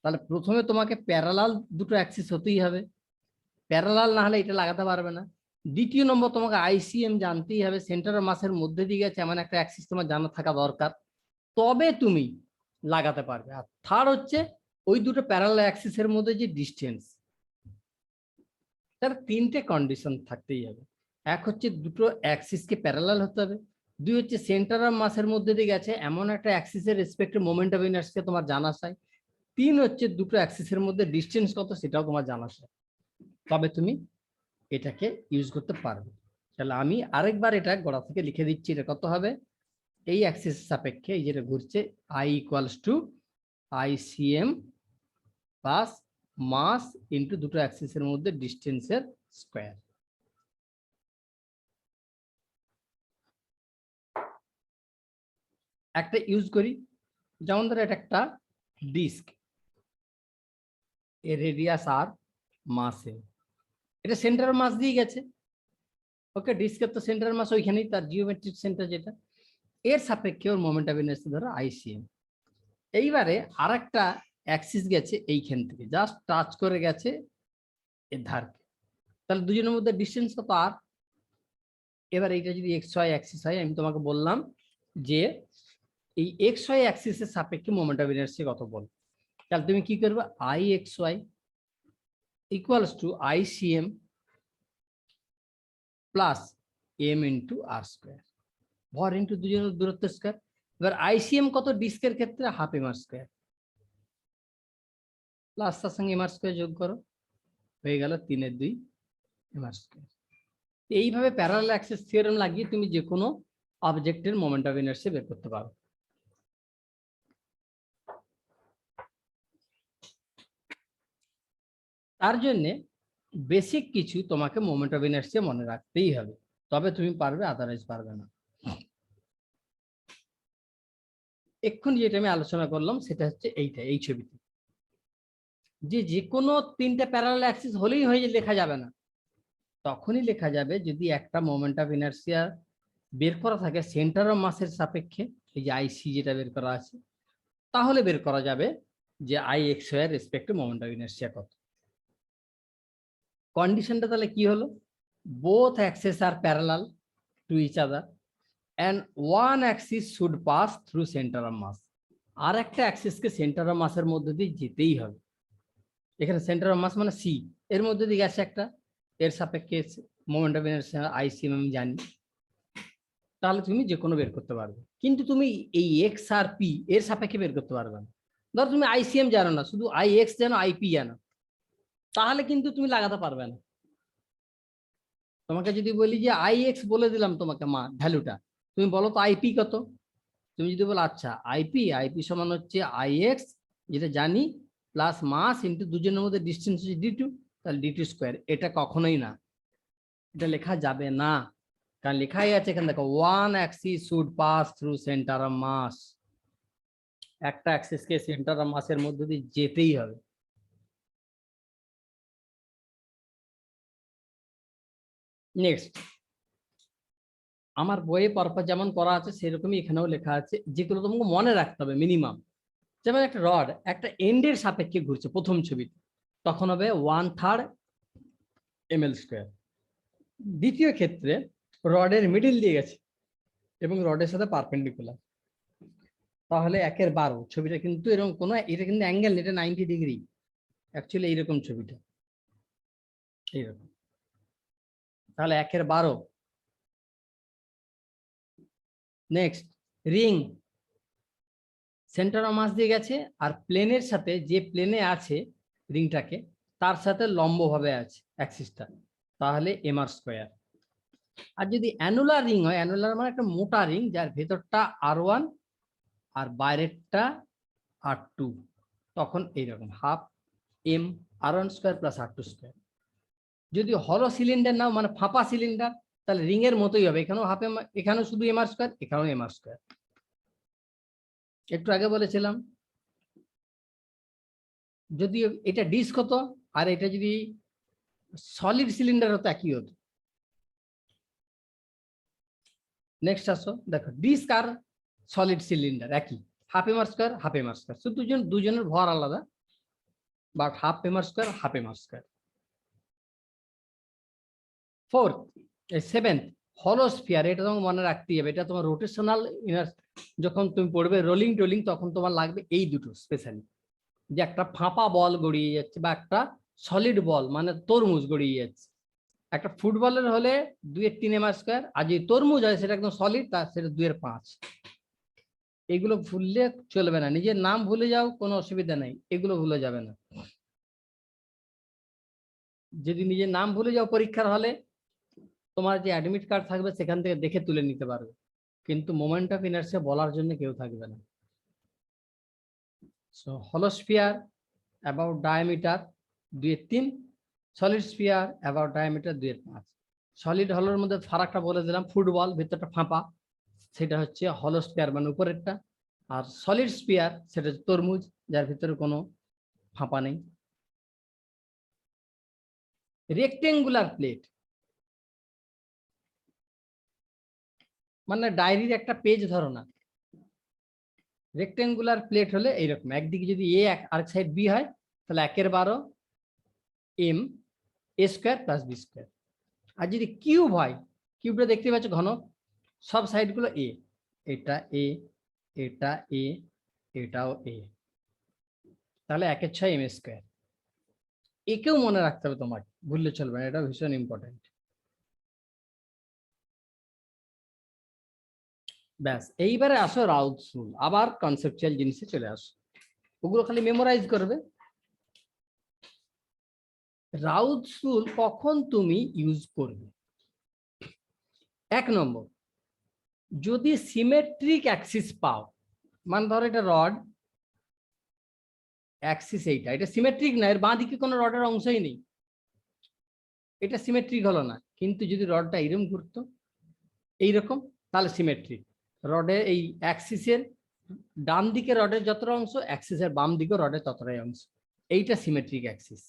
তাহলে প্রথমে তোমাকে প্যারালাল দুটো অ্যাক্সিস হতেই হবে, প্যারালাল না হলে এটা লাগাতে পারবে না। দ্বিতীয় নম্বর, তোমাকে আইসিএম জানতেই হবে, সেন্টার অফ মাসের মধ্যে দিয়ে গেছে এমন একটা অ্যাক্সিস তোমার জানা থাকা দরকার, তবে তুমি লাগাতে পারবে। আর থার্ড হচ্ছে ওই দুটো প্যারালাল অ্যাক্সিসের মধ্যে যে ডিস্টেন্স, তার তিনটে কন্ডিশন থাকতেই হবে। এক হচ্ছে দুটো অ্যাক্সিসকে প্যারালাল হতে হবে, দুই হচ্ছে সেন্টার অফ মাসের মধ্যে দিয়ে গেছে এমন একটা অ্যাক্সিসের রেসপেক্টে মোমেন্ট অফ ইনারশিয়া তোমার জানা চাই, তিন হচ্ছে দুটো অ্যাক্সিসের মধ্যে ডিস্টেন্স কত সেটাও তোমার জানা চাই, তবে তুমি এটাকে ইউজ করতে পারবে। তাহলে আমি আরেকবার এটা গোড়া থেকে লিখে দিচ্ছি, এটা কত হবে, এই অ্যাক্সিস সাপেক্ষে এই যেটা ঘুরছে I equals to ICM plus mass into দুটো অ্যাক্সিসের মধ্যে ডিস্টেন্সের স্কয়ার। একটা ইউজ করি, যেমন ধরো এটা একটা ডিস্ক, এর রেডিয়াস আর মাসে, এটা সেন্টার মাস দিয়ে গেছে, ওকে, ডিস্কের তো সেন্টার মাস ওইখানেই, তার জিওমেট্রিক সেন্টার যেটা, এর সাপেক্ষে ওর মোমেন্ট অফ ইনারশিয়া ধরো আইসিএম। এইবারে আর একটা অ্যাক্সিস গেছে এইখান থেকে, জাস্ট টাচ করে গেছে এর ধারকে, তাহলে দুজনের মধ্যে ডিস্টেন্স কত আর। এবার এইটা যদি এক্স ওয়াই অ্যাক্সিস হয়, আমি তোমাকে বললাম যে এই এক্স ওয়াই অ্যাক্সিসের সাপেক্ষে মোমেন্ট অফ ইনারশিয়া কত বল, তাহলে তুমি কি করবে, I X Y equals to ICM plus M into R square, ভর ইন্টু দুজনের দূরত্ব স্কোয়ার। এবার আইসিএম কত ডিস্কের ক্ষেত্রে, half M R square, plus তার সঙ্গে এম আর স্কোয়ার যোগ করো, হয়ে গেল 3/2 এম আর স্কোয়ার। এইভাবে প্যারালাল অ্যাক্সিস থিওরেম লাগিয়ে তুমি যে কোনো অবজেক্টের মোমেন্ট অফ ইনারশিয়া বের করতে পারো। তার জন্য বেসিক কিছু তোমাকে মোমেন্ট অফ ইনারশিয়া মনে রাখতেই হবে, তবে তুমি পারবে, আদারওয়াইজ পারবে না। এক্ষুনি যেটা আমি আলোচনা করলাম সেটা হচ্ছে এইটা, এই ছবিতে যে কোনো তিনটা প্যারালাল অ্যাক্সিস হলেই হয়ে লেখা যাবে না, তখনই লেখা যাবে যদি একটা মোমেন্ট অফ ইনারশিয়া বের করা থাকে সেন্টার অফ মাসের সাপেক্ষে, এই যে আইসি যেটা বের করা আছে, তাহলে বের করা যাবে যে আই এক্স ওয়াই এর রেসপেক্টে মোমেন্ট অফ ইনারশিয়া কত। কন্ডিশনটা তাহলে কি হলো, both axis are parallel to each other and one axis should pass through center of mass, আর একটা অ্যাক্সিসকে সেন্টার অফ মাসের মধ্যে দিয়ে যেতেই হবে। এখানে সেন্টার অফ মাস মানে সি, এর মধ্যে দিয়ে গেছে একটা, এর সাপেক্ষে মোমেন্ট অফ ইনারশিয়া আইসিএম আমি জানি, তাহলে তুমি যে কোনো বের করতে পারবে। কিন্তু তুমি এই এক্স আর পি এর সাপেক্ষে বের করতে পারবে না। ধরো তুমি আইসিএম জানো না, শুধু আই এক্স জানো, আইপি জানো, তাহলে কিন্তু তুমি লাগাতে পারবে না। তোমাকে যদি বলি যে আই এক্স বলে দিলাম তোমাকে মা ভ্যালুটা, তুমি বলো তো আইপি কত, তুমি যদি বলো আচ্ছা আইপি আইপি সমান হচ্ছে আইএক্স, যেটা জানি, প্লাস মাস ইন্টু দুজনের মধ্যে ডিস্টেন্স হচ্ছে d2, তাহলে d2 স্কোয়ার। এটা কখনোই না, এটা লেখা যাবে না, কারণ লেখাই আছে এখানে দেখো one axis should pass through centre of mass. একটা অ্যাক্সিসকে সেন্টার অফ মাসের মধ্যে দিয়ে যেতেই হবে। নেক্সট, আমার বইয়ে পরপর যেমন করা আছে সেরকমই এখানেও লেখা আছে, যেগুলো তোমাকে মনে রাখতে হবে মিনিমাম। যেমন একটা রড একটা এন্ডের সাপেক্ষে ঘুরছে প্রথম ছবিতে, তখন হবে 1/3 ml স্কোয়ার। দ্বিতীয় ক্ষেত্রে রডের মিডিল দিয়ে গেছে এবং রডের সাথে পারপেন্ডিকুলার, তাহলে 1/12। ছবিটা কিন্তু এরকম কোনো, এটা কিন্তু অ্যাঙ্গেল, এটা 90 ডিগ্রি, অ্যাকচুয়ালি এইরকম ছবিটা এইরকম, তাহলে 1/12। Next, ring centre of mass দিয়ে গেছে, আর প্লেনের সাথে, যে প্লেনে আছে রিংটাকে, তার সাথে লম্বভাবে আছে অ্যাক্সিসটা, তাহলে mr স্কোয়ার। আর যদি অ্যানুলার রিং হয়, অ্যানুলার মানে একটা মোটা রিং যার ভেতরটা r1 আর বাইরেরটা r2, তখন এইরকম half m r1 square plus r2 square. যদি হলো সিলিন্ডার নাও, মানে ফাঁপা সিলিন্ডার, তাহলে রিং এর মতোই হবে, এখানেও হাফ এম, এখানেও শুধু mr স্কোয়ার, এখানেও mr স্কোয়ার। একটু আগে বলেছিলাম যদি এটা ডিস্ক হতো আর এটা যদি সলিড সিলিন্ডার হতো একই হতো। নেক্সট আসো, দেখো ডিস্ক আর সলিড সিলিন্ডার একই, half mr square half mr square, শুধু দুজনের ভর আলাদা, but half mr square half mr square. Fourth, seventh, হলো স্ফিয়ার। এটা তোমাকে মনে রাখতেই হবে, এটা তোমার রোটেশনাল যখন তুমি পড়বে রোলিং টোলিং, তখন তোমার লাগবে এই দুটো স্পেশালি, যে একটা ফাঁপা বল গড়িয়ে যাচ্ছে বা একটা সলিড বল মানে তরমুজ গড়িয়ে যাচ্ছে। একটা ফুটবলের হলে 2/3 mr স্কোয়ার, আর যদি তরমুজ হয় সেটা একদম সলিড, তার সেটা 2/5। এগুলো ভুললে চলবে না, নিজের নাম ভুলে যাও কোনো অসুবিধা নেই, এগুলো ভুলে যাবে না। যদি নিজের নাম ভুলে যাও পরীক্ষার হলে, তোমার যে অ্যাডমিট কার্ড থাকবে সেখান থেকে দেখে তুলে নিতে পারবে, কিন্তু মোমেন্ট অফ ইনার্সিয়া বলার জন্য কেউ থাকবে না। So hollow sphere about diameter 2/3, solid sphere about diameter 2/5। Solid হলোর মধ্যে ফারাকটা বলে দিলাম, ফুটবল ভেতরটা ফাঁপা, সেটা হচ্ছে হলো স্ফিয়ার মানে উপরেরটা, আর সলিড স্ফিয়ার সেটা হচ্ছে তরমুজ, যার ভিতরে কোনো ফাঁপা নেই। রেক্টেঙ্গুলার প্লেট মানে ডায়েরির একটা পেজ ধরো না, রেক্টেঙ্গুলার প্লেট হলে এইরকম, একদিকে যদি এ আরেক সাইড বি হয়, তাহলে 1/12 m a square plus B square. আর যদি কিউব হয়, কিউবটা দেখতে পাচ্ছ ঘন, সব সাইডগুলো এ, এটা এ, এটা এ, এটাও এ, তাহলে 1/6 m স্কোয়ার। একেও মনে রাখতে হবে তোমাকে, ভুললে চলবে না, এটা ভীষণ ইম্পর্টেন্ট। ব্যাস, এইবারে আসো রাউথস রুল, আবার কনসেপচুয়াল জিনিসে চলে আসো, ওগুলো খালি মেমোরাইজ করবে। রাউথস রুল কখন তুমি ইউজ করবে? 1 নম্বর, যদি সিমেট্রিক অ্যাক্সিস পাও, মানে ধরো এটা রড অ্যাক্সিস, এটা সিমেট্রিক না, এর বাঁ দিকে কোনো রডের অংশই নেই, এটা সিমেট্রিক হলো না, কিন্তু যদি রডটা এইরকম ঘুরতো এইরকম, তাহলে সিমেট্রিক। রডের এই অ্যাক্সিসের ডান দিকে রডের যতটা অংশ, অ্যাক্সিসের বাম দিকে রডের ততটাই অংশ, এইটা সিমেট্রিক অ্যাক্সিস।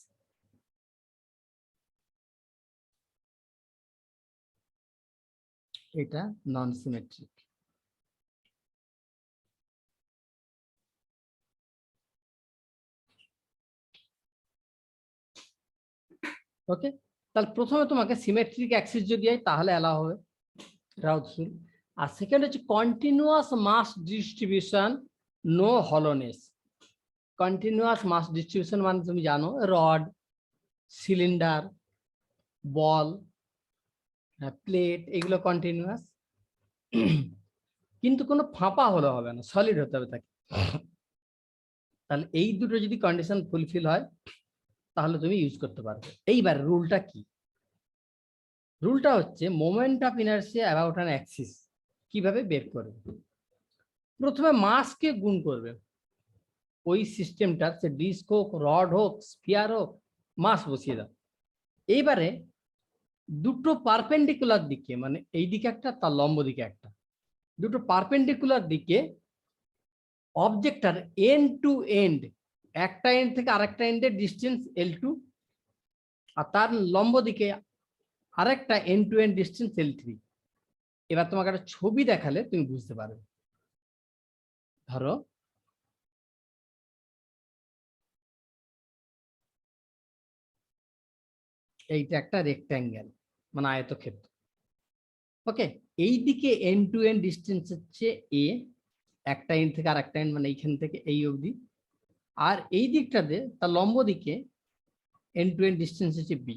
এটা নন সিমেট্রিক। ওকে, তাহলে প্রথমে তোমাকে সিমেট্রিক অ্যাক্সিস যদি হয় তাহলে অ্যালাউ হবে রাউথস রুল। আর সেকেন্ড হচ্ছে কন্টিনিউয়াস মাস ডিস্ট্রিবিউশন, নো হলোনেস। কন্টিনিউয়াস মাস ডিস্ট্রিবিউশন মানে তুমি জানো রড, সিলিন্ডার, বল, প্লেট, এগুলো কন্টিনিউয়াস, কিন্তু কোনো ফাঁপা হলে হবে না, সলিড হতে হবে তাকে। তাহলে এই দুটো যদি কন্ডিশন ফুলফিল হয় তাহলে তুমি ইউজ করতে পারবে। এইবার রুলটা কি? রুলটা হচ্ছে moment of inertia about an Axis কিভাবে বের করবে। প্রথমে মাসকে গুণ করবে, ওই সিস্টেমটা সে ডিস্ক হোক, রড হোক, স্ফিয়ার হোক, মাস বসিয়ে দাও। এইবারে দুটো পারপেন্ডিকুলার দিকে, মানে এই দিকে একটা, তার লম্ব দিকে একটা, দুটো পারপেন্ডিকুলার দিকে অবজেক্টটার এন্ড টু এন্ড, একটা এন্ড থেকে আরেকটা এন্ডের ডিস্টেন্স L2, আর তার লম্ব দিকে আরেকটা and two and distance L3। এবার তোমাকে একটা ছবি দেখালে তুমি বুঝতে পারবে। ধরো এইটা একটা রেক্ট্যাঙ্গেল, মানে আয়তক্ষেত্র। ওকে, এই দিকে এন্ড টু এন্ড ডিস্টেন্স হচ্ছে A, একটা এন্ড থেকে আরেকটা এন্ড, মানে এইখান থেকে এই অবধি। আর এই দিকটাতে তার লম্ব দিকে এন্ড টু এন্ড ডিস্টেন্স হচ্ছে B।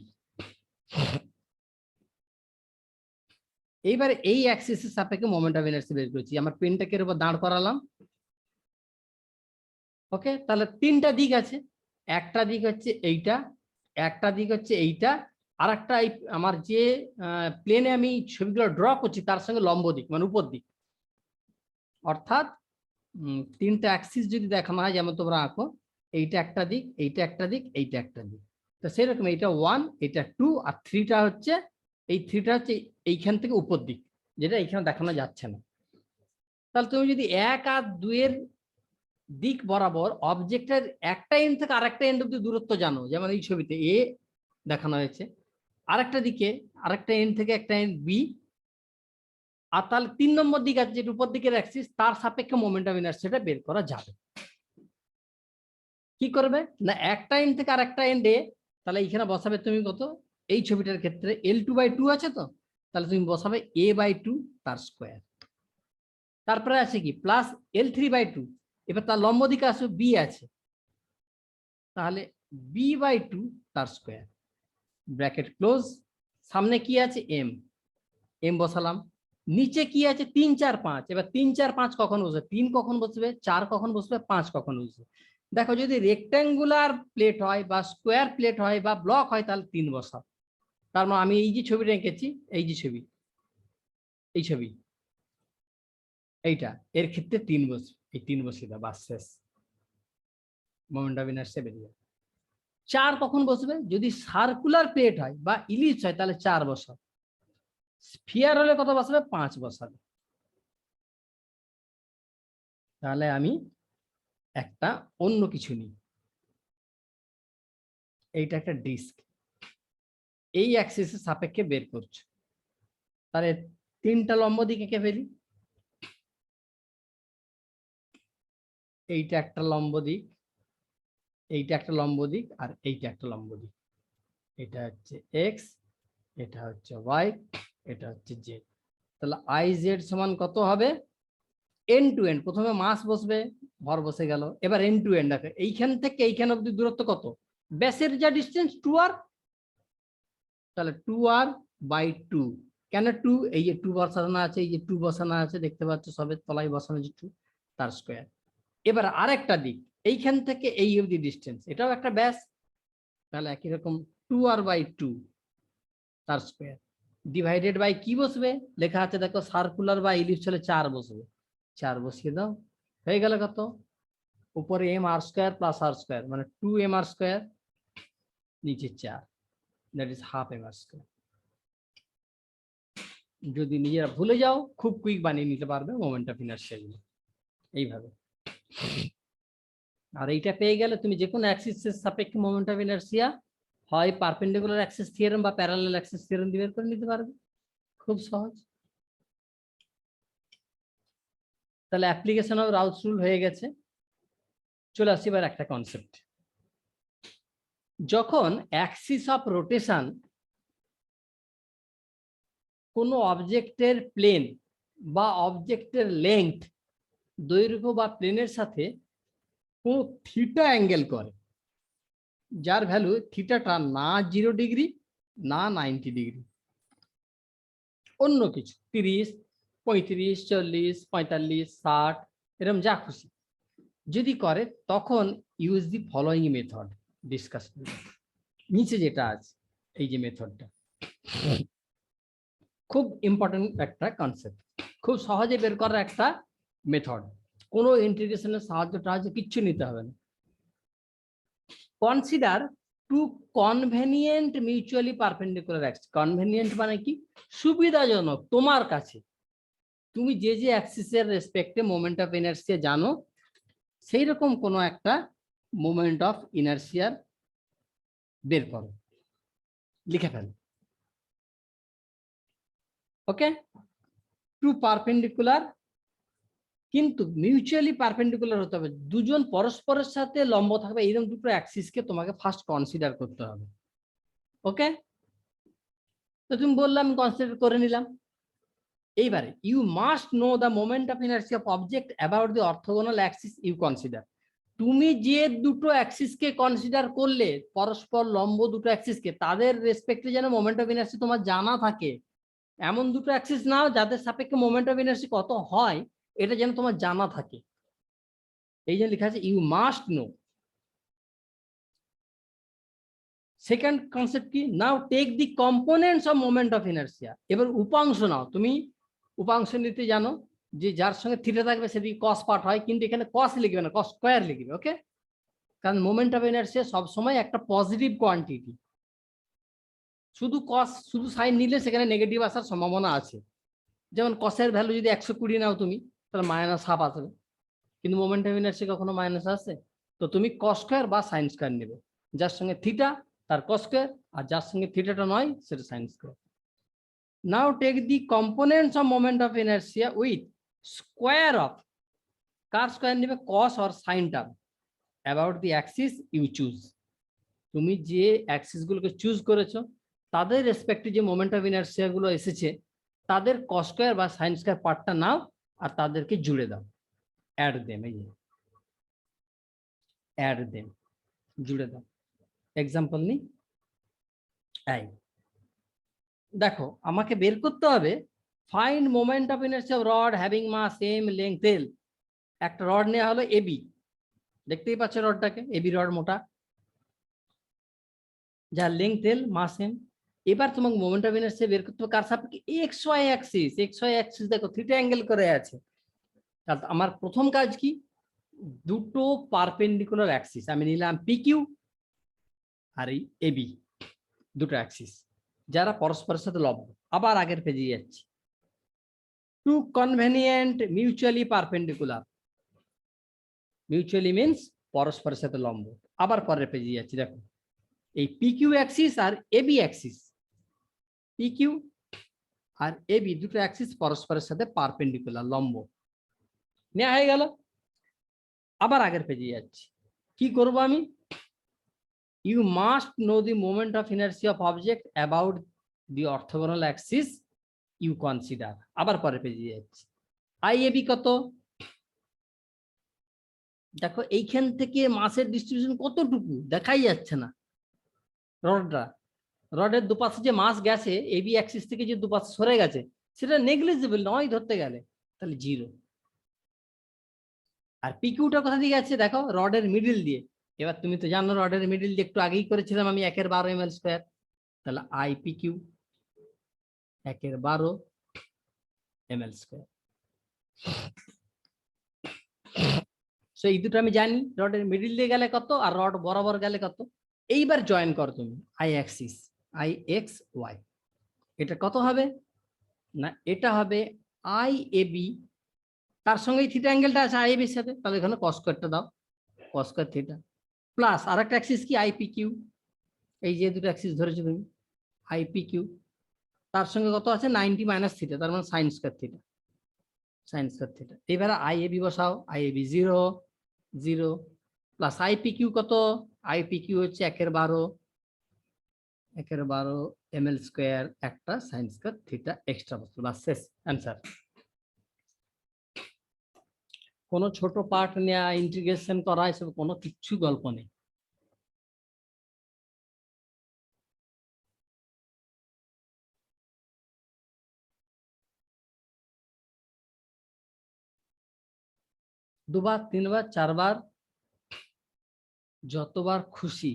এইবারে এই অ্যাক্সিসের সাপেক্ষে মোমেন্ট অফ ইনার্সিয়া বের করেছি। আমার পেনটাকে এর উপর দাঁড় করালাম। ওকে, তাহলে তিনটা দিক আছে, একটা দিক হচ্ছে এইটা, একটা দিক হচ্ছে এইটা, আর একটা এই আমার যে প্লেনে আমি ছবিগুলো ড্র করছি তার সঙ্গে লম্ব দিক, মানে উপর দিক। অর্থাৎ তিনটা অ্যাক্সিস যদি দেখানো হয়, যেমন তোমরা আঁকো, এইটা একটা দিক, এইটা একটা দিক, এইটা একটা দিক, তো সেরকম এইটা 1, এটা 2, আর 3টা হচ্ছে, এই 3টা হচ্ছে এইখান থেকে উপর দিক, যেটা এইখানে দেখানো যাচ্ছে না। তাহলে তুমি যদি 1 আর 2 এর দিক বরাবর অবজেক্টের একটা এন্ড থেকে আরেকটা এন্ড অব্দি দূরত্ব জানো, যেমন এই ছবিতে A দেখানো হয়েছে, আরেকটা দিকে আরেকটা এন্ড থেকে একটা এন্ড B, আর তাহলে 3 নম্বর দিক আছে যেটা উপর দিকের অ্যাক্সিস, তার সাপেক্ষে মোমেন্ট অফ ইনার্সিয়াটা বের করা যাবে। কি করবে না, একটা এন্ড থেকে আরেকটা এন্ডে, তাহলে এইখানে বসাবে তুমি কত, এই ছবিটার ক্ষেত্রে L2/2 আছে, তো তাহলে তুমি বসাবে A/2 তার স্কোয়ার। তারপরে আছে কি প্লাস L3/2, এবার তার লম্ব দিকে আসবে B আছে, তাহলে B/2 তার স্কোয়ার, ব্র্যাকেট ক্লোজ। সামনে কি আছে M বসালাম, নিচে কি আছে 3, 4, 5। এবার 3, 4, 5 কখন বসবে, 3 কখন বসবে, 4 কখন বসবে, 5 কখন বসবে। দেখো যদি রেক্ট্যাঙ্গুলার প্লেট হয় বা স্কোয়ার প্লেট হয় বা ব্লক হয়, তাহলে 3 বসাও। তার মানে আমি এই যে ছবিটা এঁকেছি, এই যে ছবি, এই ছবি এইটা, এর ক্ষেত্রে 3 বসবে, এই 3 বসিয়ে দাও, বাস শেষ, মোমেন্ট অফ ইনার্সিয়া বেরিয়ে যাবে। 4 কখন বসবে, যদি সার্কুলার প্লেট হয় বা ইলিপস হয় তাহলে 4 বসাও, স্ফিয়ার হলে কত বসাবে, 5 বসাবে। তাহলে আমি একটা অন্য কিছু নিই, এইটা একটা ডিস্ক, এই অ্যাক্সিসের সাপেক্ষে বের করছে, তাহলে 3টা লম্ব দিক এঁকে ফেলি। এইটা একটা লম্ব দিক, এইটা একটা লম্ব দিক, আর এইটা একটা লম্ব দিক। এটা হচ্ছে এক্স, এটা হচ্ছে ওয়াই, এটা হচ্ছে জেড। তাহলে IZ সমান কত হবে, এন্ড টু এন্ড, প্রথমে মাস বসবে, ভর বসে গেল। এবার এন্ড টু এন্ড দেখো, এইখান থেকে এইখান অব্দি দূরত্ব কত, ব্যাসের যা ডিস্টেন্স 2r, তাহলে 2r/2। কেন 2, এই যে 2 বসানো আছে, এই যে 2 বসানো আছে, দেখতে পাচ্ছ সবের তলায় বসানো আছে 2, তার স্কোয়ার। এবার আরেকটা দিক, এইখান থেকে এই অবধি ডিস্টেন্স, এটাও একটা ব্যাস, তাহলে একই রকম 2r/2 তার স্কোয়ার, ডিভাইডেড বাই কি বসবে, লেখা আছে দেখো সার্কুলার বা ইলিপস হলে 4 বসবে, 4 বসিয়ে দাও, হয়ে গেল কত, উপরে mr² প্লাস r², মানে 2mr², নিচে 4, দ্যাট ইজ হাফ mr²। যদি নিজেরা ভুলে যাও, খুব কুইক বানিয়ে নিতে পারবে মোমেন্ট অফ ইনার্সিয়া গুলো এইভাবে। আর এইটা পেয়ে গেলে তুমি যে কোনো অ্যাক্সিসের সাপেক্ষে মোমেন্ট অফ ইনার্সিয়া হয় পারপেন্ডিকুলার অ্যাক্সিস থিওরেম বা প্যারালাল অ্যাক্সিস থিওরেম দিয়ে বের করে নিতে পারবে, খুব সহজ। তাহলে অ্যাপ্লিকেশন অফ রাউলস রুল হয়ে গেছে। চলে আসি এবার একটা কনসেপ্ট, যখন অ্যাক্সিস অফ রোটেশন কোনো অবজেক্টের প্লেন বা অবজেক্টের লেংথ, দৈর্ঘ্য বা প্লেনের সাথে কোন থিটা অ্যাঙ্গেল করে, যার ভ্যালু থিটাটা না 0 ডিগ্রি না 90 ডিগ্রি, অন্য কিছু 30, 35, 40, 45, 60, এরকম যা খুশি যদি করে, তখন use the following method discuss. নিচে যেটা আছে এই যে মেথডটা, খুব ইম্পর্টেন্ট একটা কনসেপ্ট, খুব সহজে বের করার একটা মেথড। কোনো ইন্টিগ্রেশনের সাহায্য কিচ্ছু নিতে হবে না। Consider to convenient mutually perpendicular Axis. Convenient মানে কি? সুবিধাজনক তোমার কাছে। তুমি যে যে অ্যাক্সিসের রেসপেক্টে মোমেন্ট অফ ইনার্সিয়া জানো, সেই রকম কোনো একটা মোমেন্ট অফ ইনার্সিয়ার বের করো, লিখে ফেলো। ওকে, টু পারপেন্ডিকুলার, কিন্তু মিউচুয়ালি পারপেন্ডিকুলার হতে হবে, দুজন পরস্পরের সাথে লম্ব থাকবে, এইরকম দুটো অ্যাক্সিসকে তোমাকে ফার্স্ট কনসিডার করতে হবে। ওকে, তো তুমি বললাম কনসিডার করে নিলাম। এইবারে you must know the moment of inertia of object about the orthogonal axis you consider. তুমি যে দুটো অ্যাক্সিসকে কনসিডার করলে, পরস্পর লম্ব দুটো অ্যাক্সিসকে, তাদের রেসপেক্টে যেন মোমেন্ট অফ ইনার্সি তোমার জানা থাকে। এমন দুটো অ্যাক্সিস নাও যাদের সাপেক্ষে মোমেন্ট অফ ইনার্সি কত হয় এটা যেন তোমার জানা থাকে। এই যে লেখা আছে you must know. Second concept কি? Now take the components of moment of inertia. এবার উপাংশ নাও। তুমি উপাংশ নিতে জানো যে যার সঙ্গে থিটা থাকবে সেদিকে কস পার্ট হয়, কিন্তু এখানে কস লিখবে না, কস স্কয়ার লিখবে। ওকে, কারণ মোমেন্ট অফ ইনার্সিয়া সবসময় একটা পজিটিভ কোয়ান্টিটি। শুধু কস শুধু সাইন নিলে সেখানে নেগেটিভ আসার সম্ভাবনা আছে। যেমন কসের ভ্যালু যদি 120 নাও তুমি, তাহলে -1/2 আসবে, কিন্তু মোমেন্ট অফ ইনার্সিয়া কখনো মাইনাস আসে? তো তুমি কস স্কয়ার বা সাইন স্কয়ার নেবে, যার সঙ্গে থিটা তার কস স্কয়ার, আর যার সঙ্গে থিটাটা নয় সেটা sine square. Now take the components of moment of inertia with square of, কার স্কয়ার নেবে? Cos or sine term, about the axis you choose. তুমি যে অ্যাক্সিস গুলোকে চুজ করেছো তাদের রেসপেক্টে যে মোমেন্ট অফ ইনার্সিয়া গুলো এসেছে তাদের কস স্কয়ার বা সাইন স্কয়ার পার্টটা নাও আর তাদেরকে জুড়ে দাও, অ্যাড দেম। এই যে অ্যাড দেম, জুড়ে দাও। এক্সাম্পল নি, এই দেখো আমাকে বের করতে হবে find moment of inertia of rod having mass same length L. একটা রড নেওয়া হলো এবি, দেখতেই পাচ্ছ রডটাকে, এবি রড মোটা, যার লেংথ এল, মাস এম। এবার তোমাকে মোমেন্ট অফ ইনার্সিয়া বের করতে হবে কার সাপেক্ষে? X Y axis. X Y axis দেখো থিটা অ্যাঙ্গেল করে আছে। তাহলে আমার প্রথম কাজ কি? দুটো পারপেন্ডিকুলার অ্যাক্সিস আমি নিলাম পি কিউ আর এই এবি, দুটো অ্যাক্সিস যারা পরস্পরের সাথে লম্ব। আবার আগের পেজে যাচ্ছি, two convenient mutually perpendicular. Mutually means পরস্পরের সাথে লম্ব। আবার পরের পেজে যাচ্ছি, দেখো এই পি কিউ অ্যাক্সিস আর এবি অ্যাক্সিস, পি কিউ আর এবি দুটো অ্যাক্সিস পরস্পরের সাথে পারপেন্ডিকুলার, লম্ব। নেওয়া হয়ে গেল। আবার আগের পেজে যাচ্ছি, কি করব আমি? You must know the moment of inertia of object about the orthogonal axis you consider. আবার পরের পেজে যাচ্ছি, আই এবি কত? দেখো এইখান থেকে মাসের ডিস্ট্রিবিউশন কতটুকু দেখাই যাচ্ছে না। রডের দুপাশে যে মাস গেছে, এবি অ্যাক্সিস থেকে যে দুপাশে সরে গেছে সেটা নেগলিজিবল নয় ধরতে গেলে, তাহলে 0। আর পিকিউটা কোথা দিয়ে গেছে? দেখো রডের মিডিল দিয়ে। এবার তুমি তো জানো রডের মিডিল দিয়ে একটু আগেই করেছিলাম আমি 1/12 ml স্কয়ার, তাহলে I P Q 1/12 ml square. So এই দুটো আমি জানি, রডের মিডিল দিয়ে গেলে কত আর রড বরাবর গেলে কত। এইবার জয়েন করো তুমি I axis, I X Y. এটা কত হবে না? এটা হবে আই এ বি, তার সঙ্গে থিটা অ্যাঙ্গেলটা আছে আই এ বির সাথে, তাহলে এখানে কস স্কয়ারটা দাও, কস স্কয়ার থিটা, প্লাস আরেকটা অ্যাক্সিস কি? I P Q. এই যে দুটো অ্যাক্সিস ধরেছো তুমি, আই পি কিউ, তার সঙ্গে কত আছে? 90 মাইনাস থিটা, তার মানে sine square theta, sine square theta. এবারে আই এ বি বসাও, I A B 0 0 plus I P Q কত? আই পি কিউ হচ্ছে 1/12 ml স্কয়ার, একটা সাইন স্কয়ার থিটা এক্সট্রা বসলো, বাস শেষ অ্যান্সার। কোনো ছোট পার্ট নেওয়া, ইন্টিগ্রেশন করা, এসব কোনো কিচ্ছু গল্প নেই। দুবার, তিনবার, চারবার, যতবার খুশি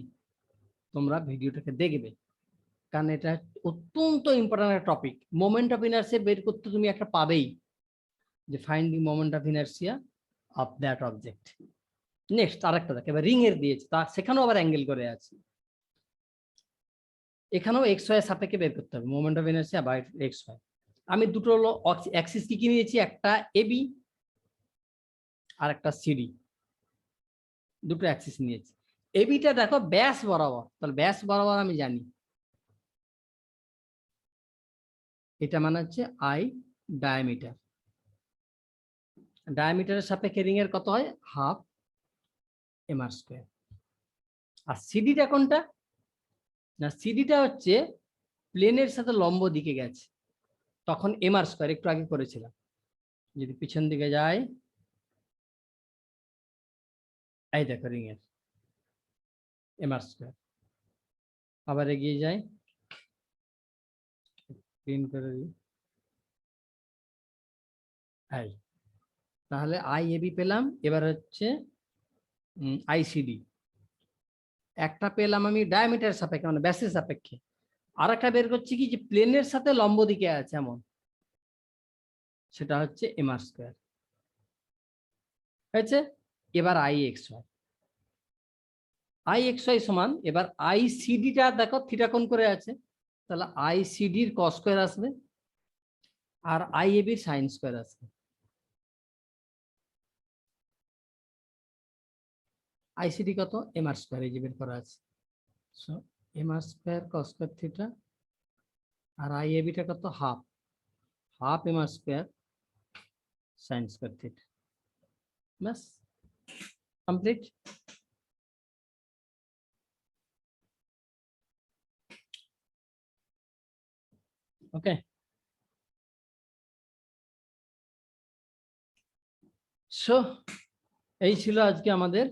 তোমরা ভিডিওটাকে দেখবে, কারণ এটা অত্যন্ত ইম্পর্টেন্ট একটা টপিক। মোমেন্ট অফ ইনার্সিয়া বের করতে তুমি একটা পাবেই, যে find the moment of inertia of that object. Next আরেকটা দেখ, এবার রিং এর দিয়েছে, তা সেখানেও আবার অ্যাঙ্গেল করে আছে। এখানেও এক্স ওয়াই সাপেক্ষে বের করতে হবে moment of inertia by X Y. আমি দুটো অ্যাক্সিস কি নিয়েছি, একটা এবি আর একটা সিডি, দুটো অ্যাক্সিস নিয়েছি। এবিটা দেখো ব্যাস বরাবর, তাহলে ব্যাস বরাবর আমি জানি এটা মানে হচ্ছে আই ডায়ামিটার। ডায়ামিটারের সাপেক্ষে রিং এর কত হয়, হাফ এম আর স্কোয়ার। আর সিডিটা কোনটা না, সিডিটা হচ্ছে প্লেনের সাথে লম্ব দিকে গেছে, তখন এম আর স্কোয়ার একটু আগে করেছিলাম। যদি পিছন দিকে যায়, এই দেখো রিং এর এম আর স্কোয়ার। আবার এগিয়ে যায়, প্রিন্ট করে দিই, এই তাহলে আই এবি পেলাম। এবার হচ্ছে আইসিডি একটা পেলাম আমি ডায়ামিটার সাপেক্ষে মানে ব্যাসের সাপেক্ষে, আর একটা বের করছি কি যে প্লেনের সাথে লম্ব দিকে আছে এমন, সেটা হচ্ছে এম আর স্কোয়ার হয়েছে। এবার I X Y, I X Y সমান, এবার আই সিডিটা দেখো থিটা কোণ করে আছে, তাহলে আই সিডির কস স্কোয়ার আসবে আর আই এবির সাইন স্কোয়ার আসবে। আইসিডি কত, এম আর স্কোয়ার, এই যে বের করা আছে, so M R square cos square theta, আর আই এবিটা কত, half, half M R square sine square theta. ব্যাস কমপ্লিট। ওকে, সো এই ছিল আজকে আমাদের